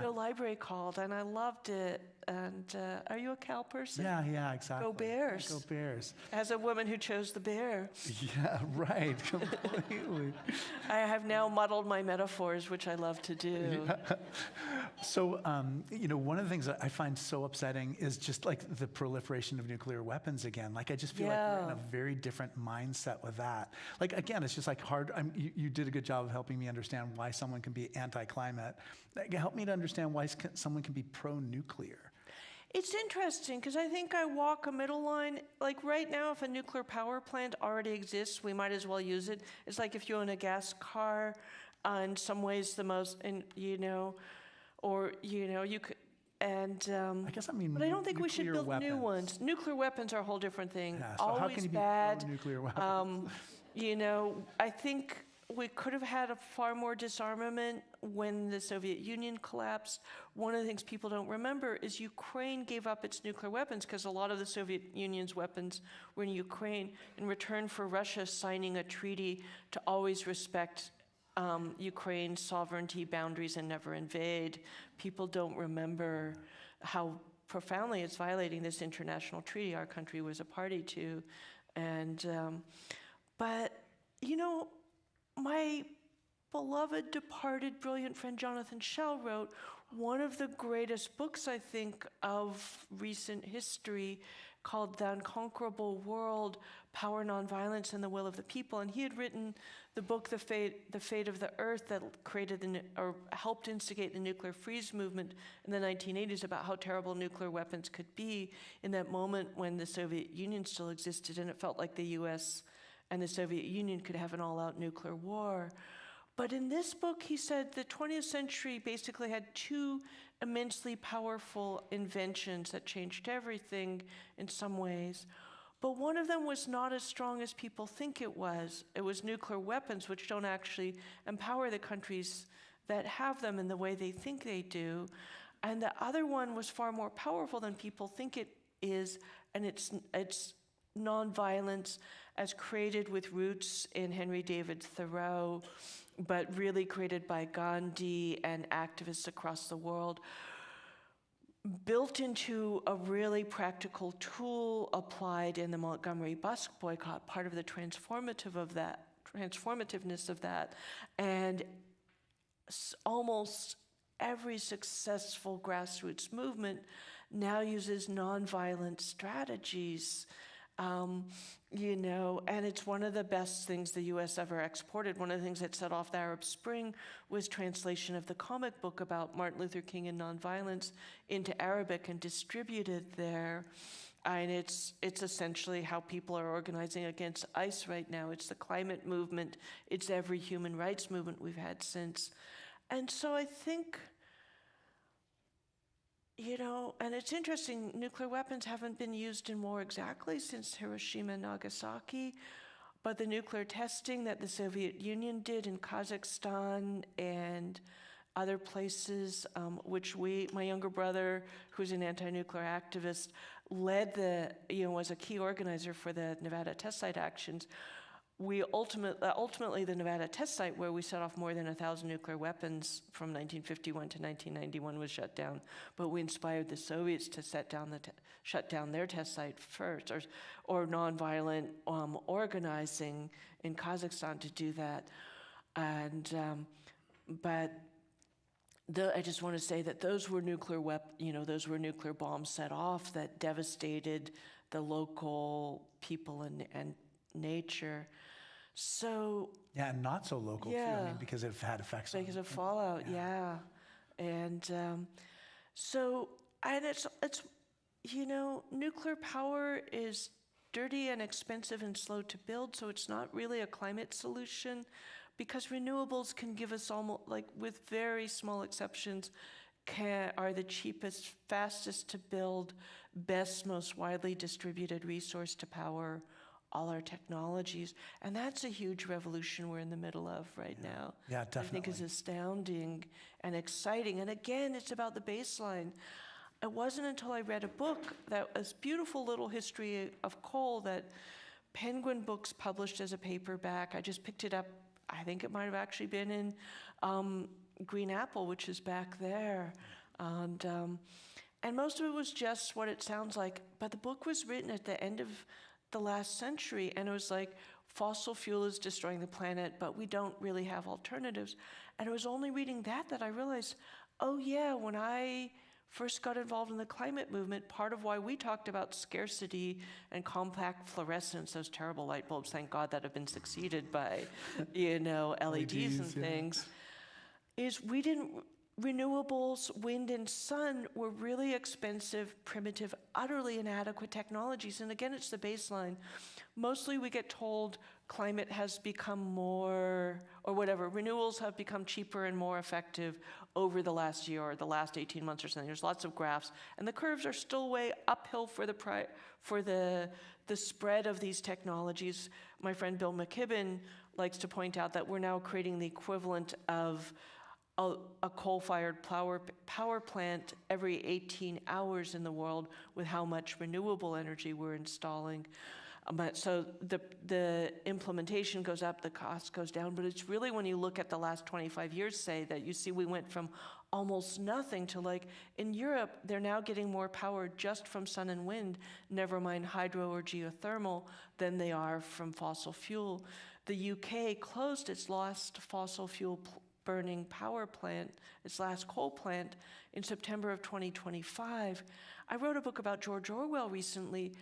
B: Doe Library called? And I loved it. And are you a Cal person?
A: Yeah, exactly.
B: Go Bears.
A: Go Bears.
B: As a woman who chose the bear.
A: Yeah, right, completely.
B: I have now muddled my metaphors, which I love to do.
A: Yeah. So, one of the things that I find so upsetting is just like the proliferation of nuclear weapons again. Like, I just feel like we're in a very different mindset with that. Like, again, it's just like hard. You did a good job of helping me understand why someone can be anti-climate. Help me to understand why someone can be pro-nuclear.
B: It's interesting because I think I walk a middle line. Like right now, if a nuclear power plant already exists, we might as well use it. It's like if you own a gas car, in some ways the most, and you could, And
A: I guess I mean,
B: but I don't think we should
A: nuclear
B: build new
A: weapons.
B: ones. Nuclear weapons are a whole different thing.
A: Yeah, so how
B: Always
A: can you be
B: bad.
A: pro-nuclear weapons?
B: You know, I think we could have had a far more disarmament when the Soviet Union collapsed. One of the things people don't remember is Ukraine gave up its nuclear weapons because a lot of the Soviet Union's weapons were in Ukraine in return for Russia signing a treaty to always respect Ukraine's sovereignty, boundaries, and never invade. People don't remember how profoundly it's violating this international treaty our country was a party to. And, but, you know, my beloved, departed, brilliant friend Jonathan Schell wrote one of the greatest books, I think, of recent history called The Unconquerable World, Power, Nonviolence, and the Will of the People. And he had written the book, The Fate of the Earth, that created or helped instigate the nuclear freeze movement in the 1980s about how terrible nuclear weapons could be in that moment when the Soviet Union still existed, and it felt like the US and the Soviet Union could have an all-out nuclear war. But in this book, he said the 20th century basically had two immensely powerful inventions that changed everything in some ways. But one of them was not as strong as people think it was. It was nuclear weapons, which don't actually empower the countries that have them in the way they think they do. And the other one was far more powerful than people think it is, and it's nonviolence as created with roots in Henry David Thoreau, but really created by Gandhi and activists across the world, built into a really practical tool applied in the Montgomery bus boycott, part of the transformativeness of that. And almost every successful grassroots movement now uses nonviolent strategies. You know, and it's one of the best things the US ever exported. One of the things that set off the Arab Spring was translation of the comic book about Martin Luther King and nonviolence into Arabic and distributed there. And it's essentially how people are organizing against ICE right now. It's the climate movement. It's every human rights movement we've had since. And so I think, you know, and it's interesting, nuclear weapons haven't been used in war exactly since Hiroshima and Nagasaki, but the nuclear testing that the Soviet Union did in Kazakhstan and other places, which my younger brother, who's an anti-nuclear activist, led was a key organizer for the Nevada test site actions. We ultimately the Nevada test site, where we set off more than 1,000 nuclear weapons from 1951 to 1991, was shut down. But we inspired the Soviets to shut down their test site first, or nonviolent organizing in Kazakhstan to do that. And but I just want to say that those were nuclear bombs set off that devastated the local people and nature. So
A: yeah, and not so local too. I mean, because it had effects on
B: because of fallout. Yeah. And so it's nuclear power is dirty and expensive and slow to build, so it's not really a climate solution, because renewables can give us almost, like, with very small exceptions, are the cheapest, fastest to build, best, most widely distributed resource to power all our technologies. And that's a huge revolution we're in the middle of right now.
A: Yeah, definitely.
B: I think is astounding and exciting. And again, it's about the baseline. It wasn't until I read a book that was beautiful little history of coal that Penguin Books published as a paperback. I just picked it up. I think it might have actually been in Green Apple, which is back there. And most of it was just what it sounds like. But the book was written at the end of the last century, and it was like, fossil fuel is destroying the planet, but we don't really have alternatives. And it was only reading that I realized, oh yeah, when I first got involved in the climate movement, part of why we talked about scarcity and compact fluorescence, those terrible light bulbs, thank God, that have been succeeded by, LEDs and things, is renewables, wind and sun were really expensive, primitive, utterly inadequate technologies. And again, it's the baseline. Mostly we get told, climate has become more, or whatever, renewals have become cheaper and more effective over the last year or the last 18 months or something. There's lots of graphs, and the curves are still way uphill for the spread of these technologies. My friend Bill McKibben likes to point out that we're now creating the equivalent of a coal-fired power plant every 18 hours in the world with how much renewable energy we're installing. So the implementation goes up, the cost goes down, but it's really when you look at the last 25 years, say, that you see we went from almost nothing to, like, in Europe, they're now getting more power just from sun and wind, never mind hydro or geothermal, than they are from fossil fuel. The UK closed its last fossil fuel burning power plant, its last coal plant, in September of 2025. I wrote a book about George Orwell recently,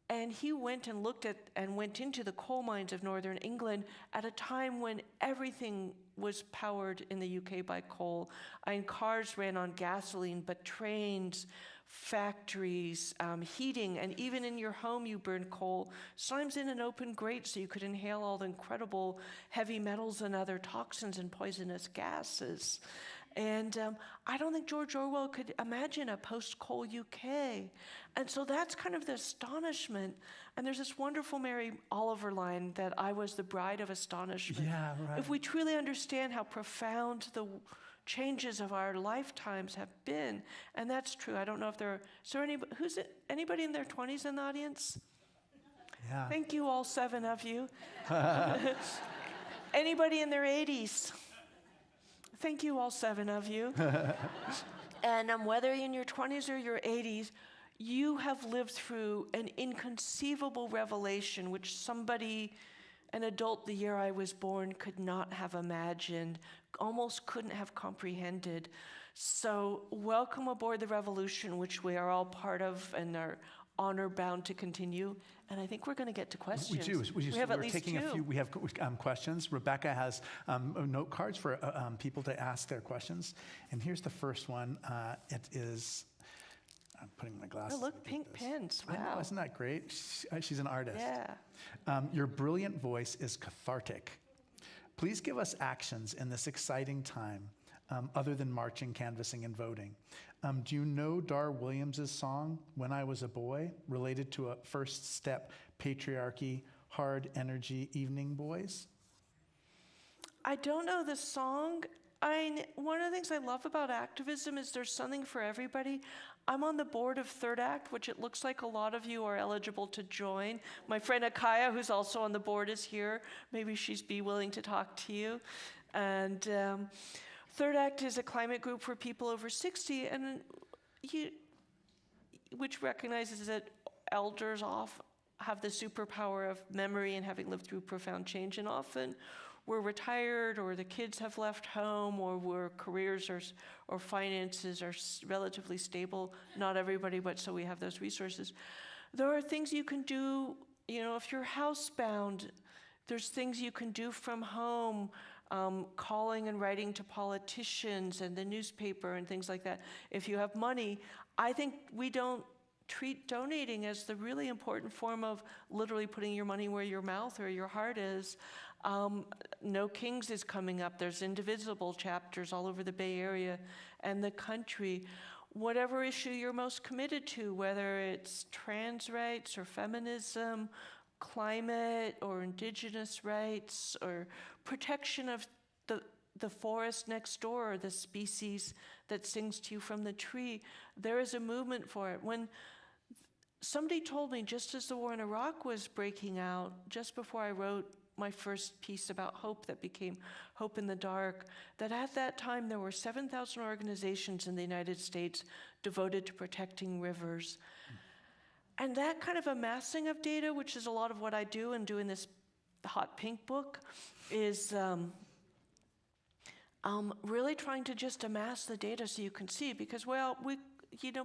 B: and he went and looked at and went into the coal mines of northern England at a time when everything was powered in the UK by coal. Cars ran on gasoline, but trains, factories, heating, and even in your home you burn coal, sometimes in an open grate so you could inhale all the incredible heavy metals and other toxins and poisonous gases. And I don't think George Orwell could imagine a post-coal UK. And so that's kind of the astonishment. And there's this wonderful Mary Oliver line that I was the bride of astonishment.
A: Yeah, right.
B: If we truly understand how profound the changes of our lifetimes have been, and that's true. I don't know if is there anybody in their 20s in the audience?
A: Yeah.
B: Thank you, all 7 of you. Anybody in their 80s? Thank you, all 7 of you. And whether in your 20s or your 80s, you have lived through an inconceivable revelation which somebody, an adult the year I was born, could not have imagined, almost couldn't have comprehended. So welcome aboard the revolution, which we are all part of and are honor-bound to continue. And I think we're going to get to questions.
A: We do.
B: We have at least
A: taking
B: 2.
A: We have questions. Rebecca has note cards for people to ask their questions. And here's the first one. It is, I'm putting my glasses
B: Oh, look, pink pens. Wow.
A: I know, isn't that great? She's an artist.
B: Yeah.
A: Your brilliant voice is cathartic. Please give us actions in this exciting time, other than marching, canvassing, and voting. Do you know Dar Williams' song, When I Was a Boy, related to a first step patriarchy, hard energy evening boys?
B: I don't know the song. One of the things I love about activism is there's something for everybody. I'm on the board of Third Act, which it looks like a lot of you are eligible to join. My friend Akaya, who's also on the board, is here. Maybe she'd be willing to talk to you. And Third Act is a climate group for people over 60, and which recognizes that elders have the superpower of memory and having lived through profound change, and often we're retired, or the kids have left home, or where careers or finances are relatively stable. Not everybody, but so we have those resources. There are things you can do, if you're housebound, there's things you can do from home, calling and writing to politicians and the newspaper and things like that. If you have money, I think we don't treat donating as the really important form of literally putting your money where your mouth or your heart is. No Kings is coming up. There's indivisible chapters all over the Bay Area and the country. Whatever issue you're most committed to, whether it's trans rights or feminism, climate or Indigenous rights, or protection of the forest next door, or the species that sings to you from the tree, there is a movement for it. When somebody told me, just as the war in Iraq was breaking out, just before I wrote my first piece about hope that became Hope in the Dark, that at that time there were 7,000 organizations in the United States devoted to protecting rivers. And that kind of amassing of data, which is a lot of what I do in doing this hot pink book, is really trying to just amass the data so you can see. Because,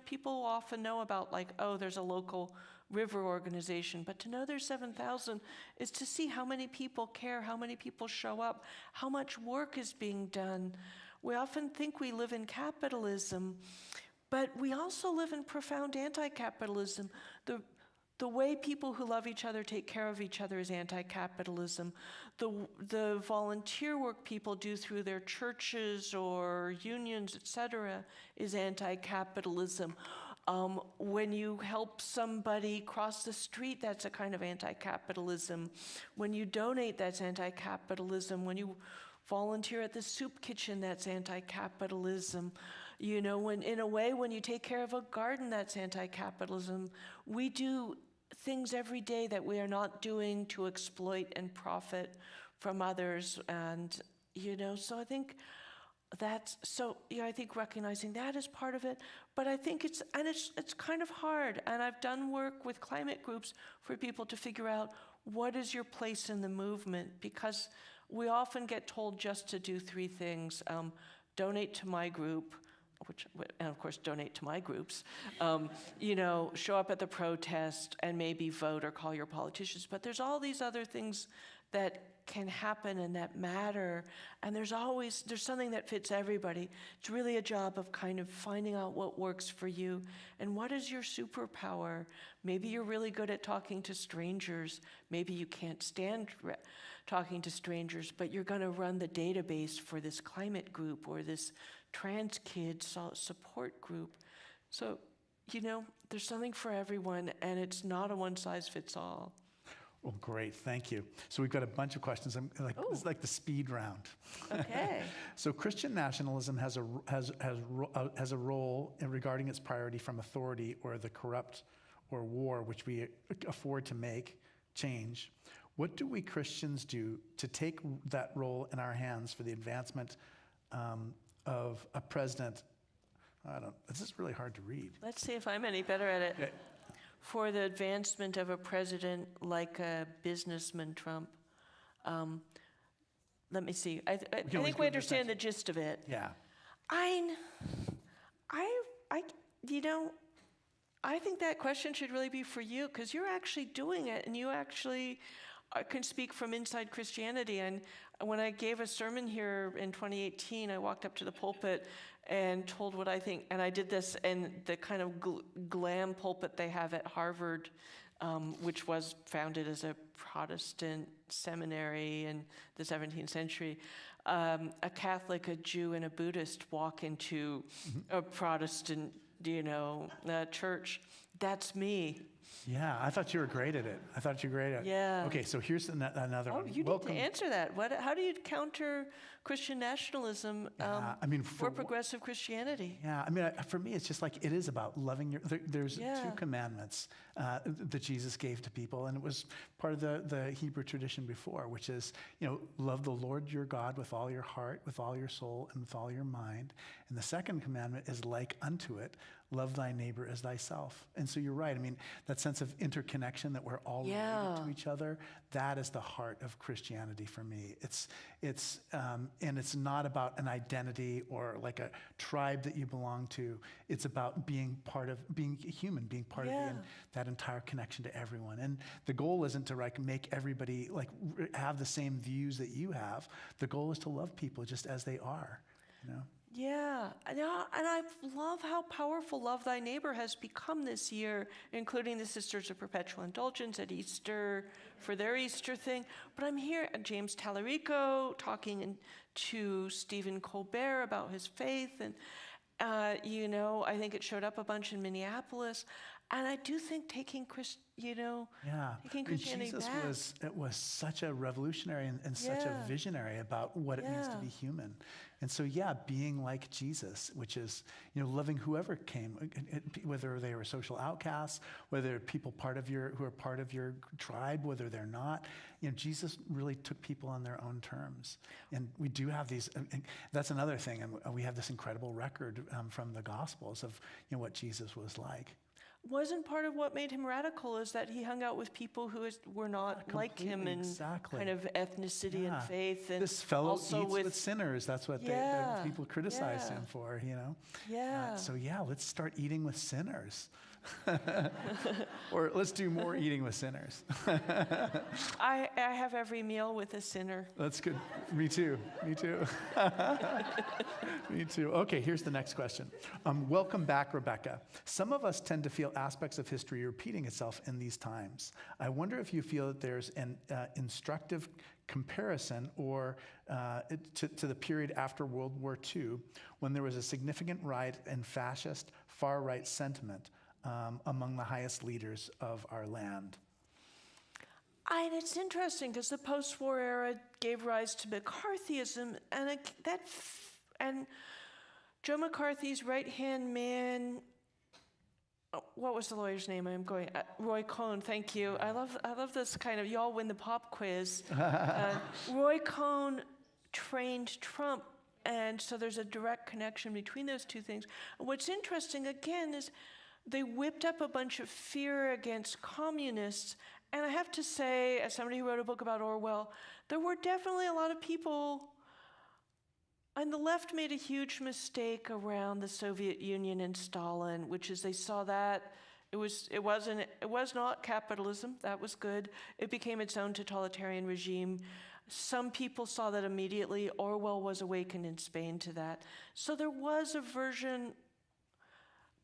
B: people often know about, there's a local river organization, but to know there's 7,000 is to see how many people care, how many people show up, how much work is being done. We often think we live in capitalism, but we also live in profound anti-capitalism. the way people who love each other take care of each other is anti-capitalism. The volunteer work people do through their churches or unions, etc., is anti-capitalism. When you help somebody cross the street, that's a kind of anti-capitalism. When you donate, that's anti-capitalism. When you volunteer at the soup kitchen, that's anti-capitalism. You know, when you take care of a garden, that's anti-capitalism. We do things every day that we are not doing to exploit and profit from others. And, you know, so I think I think recognizing that is part of it. But I think it's kind of hard. And I've done work with climate groups for people to figure out what is your place in the movement, because we often get told just to do three things: donate to my group, and of course donate to my groups, you know, show up at the protest and maybe vote or call your politicians. But there's all these other things that can happen and that matter, and there's something that fits everybody. It's really a job of kind of finding out what works for you and what is your superpower. Maybe you're really good at talking to strangers. Maybe you can't stand talking to strangers, but you're going to run the database for this climate group or this trans kids support group. So, you know, there's something for everyone, and it's not a one-size-fits-all.
A: Well, great, thank you. So we've got a bunch of questions. This is like the speed round.
B: Okay.
A: So Christian nationalism has a role in regarding its priority from authority or the corrupt or war, which we afford to make change. What do we Christians do to take that role in our hands for the advancement of a president? This is really hard to read.
B: Let's see if I'm any better at it.
A: Okay.
B: For the advancement of a president like a businessman Trump. Let me see. I think we understand the gist of it.
A: Yeah.
B: I think that question should really be for you, because you're actually doing it, and you actually can speak from inside Christianity. And when I gave a sermon here in 2018, I walked up to the pulpit and told what I think, and I did this in the kind of glam pulpit they have at Harvard, which was founded as a Protestant seminary in the 17th century. A Catholic, a Jew, and a Buddhist walk into a Protestant, church. That's me.
A: Yeah, I thought you were great at it.
B: Yeah.
A: Okay, so here's another one.
B: You need to answer that. How do you counter Christian nationalism or progressive Christianity?
A: Yeah, for me, it's just like it is about loving there's two commandments that Jesus gave to people, and it was part of the Hebrew tradition before, which is, love the Lord your God with all your heart, with all your soul, and with all your mind. And the second commandment is like unto it, love thy neighbor as thyself. And so you're right. I mean, that sense of interconnection, that we're all related to each other, that is the heart of Christianity for me. And it's not about an identity or like a tribe that you belong to. It's about being human, being part of that entire connection to everyone. And the goal isn't to make everybody have the same views that you have. The goal is to love people just as they are,
B: Yeah, and I love how powerful Love Thy Neighbor has become this year, including the Sisters of Perpetual Indulgence at Easter for their Easter thing. But I'm here at James Tallarico talking to Stephen Colbert about his faith, and I think it showed up a bunch in Minneapolis. And I do think taking Christianity
A: Jesus
B: back.
A: was such a revolutionary and such a visionary about what it means to be human. And so, being like Jesus, which is, loving whoever came, whether they were social outcasts, whether they're people who are part of your tribe, whether they're not. Jesus really took people on their own terms. And we do have these, that's another thing. And we have this incredible record from the Gospels of what Jesus was like.
B: Wasn't part of what made him radical is that he hung out with people who were not like him in kind of ethnicity and faith, and
A: this fellow also eats with sinners. That's what people criticized him for,
B: Yeah.
A: So let's start eating with sinners. Or let's do more eating with sinners.
B: I have every meal with a sinner.
A: That's good. Me too. Me too. Me too. Okay, here's the next question. Welcome back, Rebecca. Some of us tend to feel aspects of history repeating itself in these times. I wonder if you feel that there's an instructive comparison or to the period after World War II, when there was a significant rise in fascist far-right sentiment among the highest leaders of our land.
B: And it's interesting because the post-war era gave rise to McCarthyism, and Joe McCarthy's right-hand man. What was the lawyer's name? Roy Cohn. Thank you. I love this kind of y'all win the pop quiz. Roy Cohn trained Trump, and so there's a direct connection between those two things. What's interesting again is they whipped up a bunch of fear against communists. And I have to say, as somebody who wrote a book about Orwell, there were definitely a lot of people, and the left made a huge mistake around the Soviet Union and Stalin, which is they saw that it was not capitalism. That was good. It became its own totalitarian regime. Some people saw that immediately. Orwell was awakened in Spain to that. So there was a version.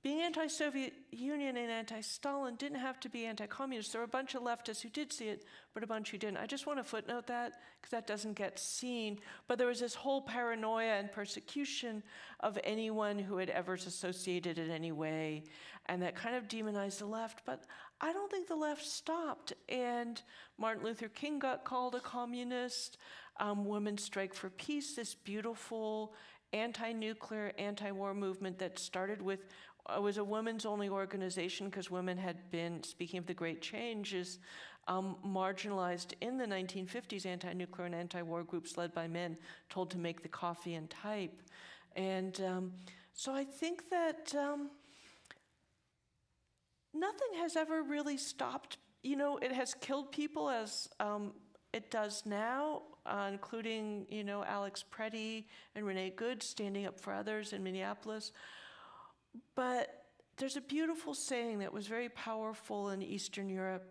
B: Being anti-Soviet Union and anti-Stalin didn't have to be anti-communist. There were a bunch of leftists who did see it, but a bunch who didn't. I just want to footnote that, because that doesn't get seen. But there was this whole paranoia and persecution of anyone who had ever associated in any way, and that kind of demonized the left. But I don't think the left stopped. And Martin Luther King got called a communist. Women's Strike for Peace, this beautiful anti-nuclear, anti-war movement that started with, it was a women's only organization because women had been, speaking of the great changes, marginalized in the 1950s, anti-nuclear and anti-war groups led by men, told to make the coffee and type. And so I think that nothing has ever really stopped. It has killed people as it does now, including, Alex Preddy and Renee Good standing up for others in Minneapolis. But there's a beautiful saying that was very powerful in Eastern Europe,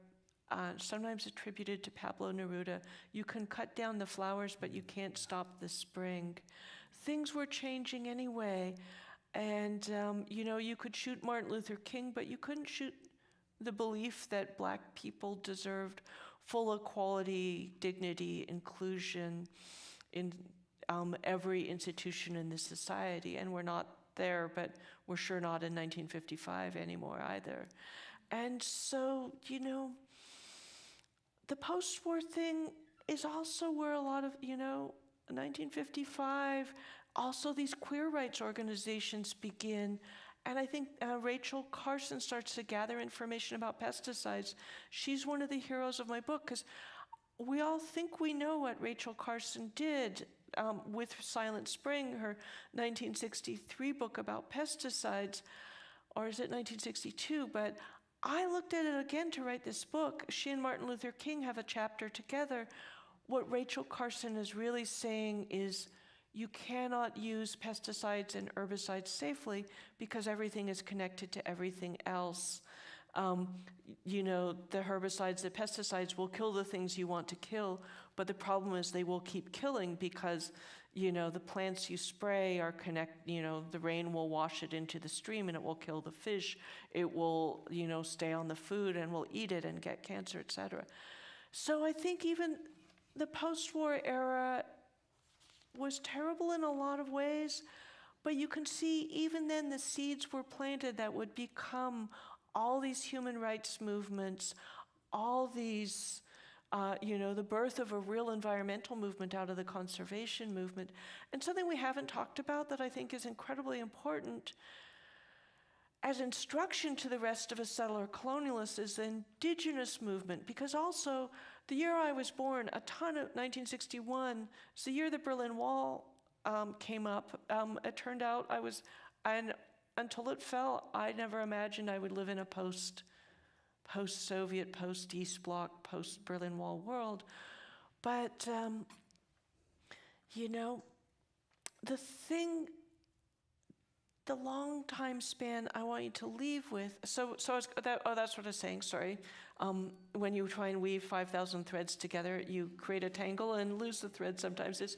B: sometimes attributed to Pablo Neruda: you can cut down the flowers, but you can't stop the spring. Things were changing anyway. And, you could shoot Martin Luther King, but you couldn't shoot the belief that Black people deserved full equality, dignity, inclusion in every institution in this society. And we're not there, but we're sure not in 1955 anymore either. And so, the post-war thing is also where a lot of, 1955, also these queer rights organizations begin. And I think Rachel Carson starts to gather information about pesticides. She's one of the heroes of my book, because we all think we know what Rachel Carson did with Silent Spring, her 1963 book about pesticides, or is it 1962? But I looked at it again to write this book. She and Martin Luther King have a chapter together. What Rachel Carson is really saying is, you cannot use pesticides and herbicides safely because everything is connected to everything else. The herbicides, the pesticides will kill the things you want to kill, but the problem is they will keep killing because, the plants you spray are the rain will wash it into the stream and it will kill the fish. It will, stay on the food and we'll eat it and get cancer, etc. So I think even the post-war era was terrible in a lot of ways, but you can see even then the seeds were planted that would become all these human rights movements, all these, the birth of a real environmental movement out of the conservation movement. And something we haven't talked about that I think is incredibly important as instruction to the rest of us settler colonialists is the Indigenous movement, because also the year I was born, 1961, is the year the Berlin Wall came up. It turned out until it fell, I never imagined I would live in a post-Soviet, post-East Bloc, post-Berlin Wall world. But, the thing the long time span I want you to leave with, that's what I was saying, sorry. When you try and weave 5,000 threads together, you create a tangle and lose the thread sometimes.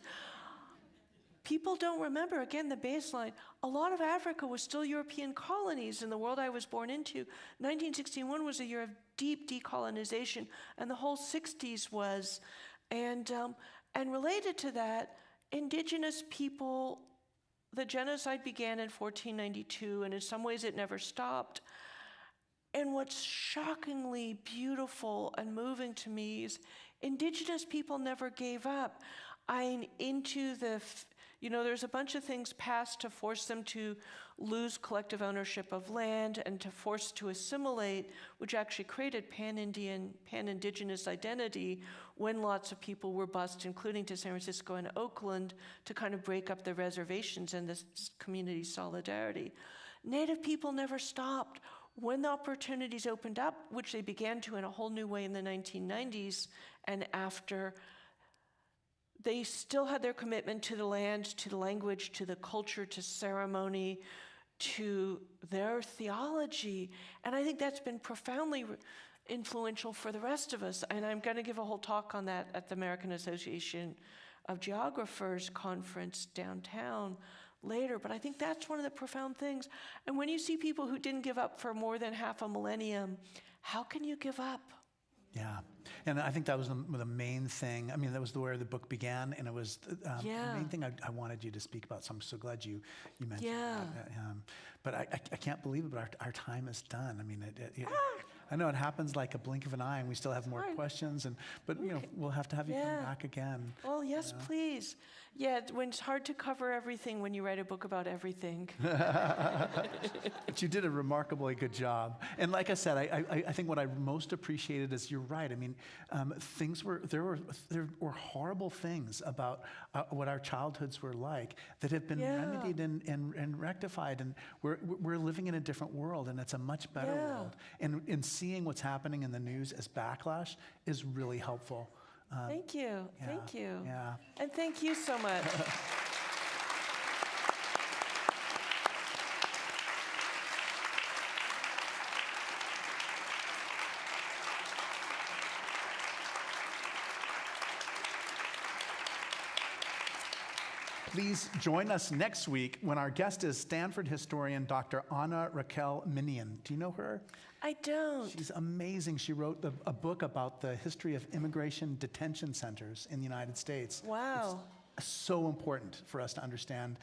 B: People don't remember, again, the baseline. A lot of Africa was still European colonies in the world I was born into. 1961 was a year of deep decolonization, and the whole 60s was. And related to that, Indigenous people, the genocide began in 1492, and in some ways it never stopped. And what's shockingly beautiful and moving to me is Indigenous people never gave up. There's a bunch of things passed to force them to lose collective ownership of land and to force to assimilate, which actually created pan-Indian, pan-Indigenous identity when lots of people were bused, including to San Francisco and Oakland, to kind of break up the reservations and this community solidarity. Native people never stopped. When the opportunities opened up, which they began to in a whole new way in the 1990s and after, they still had their commitment to the land, to the language, to the culture, to ceremony, to their theology. And I think that's been profoundly influential for the rest of us. And I'm going to give a whole talk on that at the American Association of Geographers conference downtown later. But I think that's one of the profound things. And when you see people who didn't give up for more than half a millennium, how can you give up?
A: Yeah, and I think that was the main thing. I mean, that was where the book began, and it was the main thing I wanted you to speak about, so I'm so glad you mentioned that. But I can't believe it, but our time is done. I mean, I know it happens like a blink of an eye, and we still have more questions, but we'll have to have you come back again.
B: Well, yes, please. Yeah, when it's hard to cover everything when you write a book about everything.
A: But you did a remarkably good job. And like I said, I think what I most appreciated is you're right. I mean, there were horrible things about what our childhoods were like that have been remedied and rectified. And we're living in a different world, and it's a much better world. And seeing what's happening in the news as backlash is really helpful.
B: Thank you. Thank you.
A: Yeah.
B: And thank you so much.
A: Please join us next week when our guest is Stanford historian Dr. Anna Raquel Minion. Do you know her?
B: I don't.
A: She's amazing. She wrote a book about the history of immigration detention centers in the United States.
B: Wow.
A: It's so important for us to understand.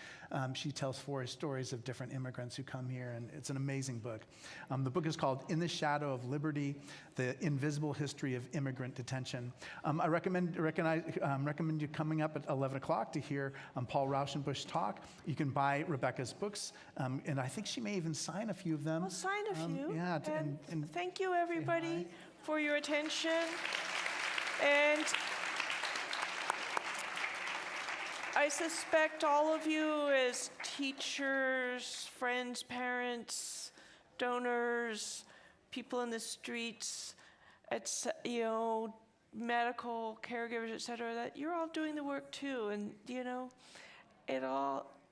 A: She tells 4 stories of different immigrants who come here, and it's an amazing book. The book is called In the Shadow of Liberty, The Invisible History of Immigrant Detention. I recommend you coming up at 11 o'clock to hear Paul Rauschenbusch talk. You can buy Rebecca's books, and I think she may even sign a few of them.
B: I'll sign a few.
A: Yeah.
B: And thank you, everybody, for your attention. And I suspect all of you as teachers, friends, parents, donors, people in the streets, medical caregivers, et cetera, that you're all doing the work too. And,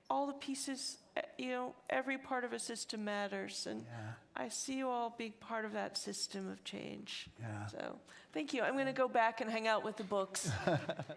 B: all the pieces, every part of a system matters. And I see you all being part of that system of change.
A: Yeah.
B: So thank you. I'm going to go back and hang out with the books. Thank you.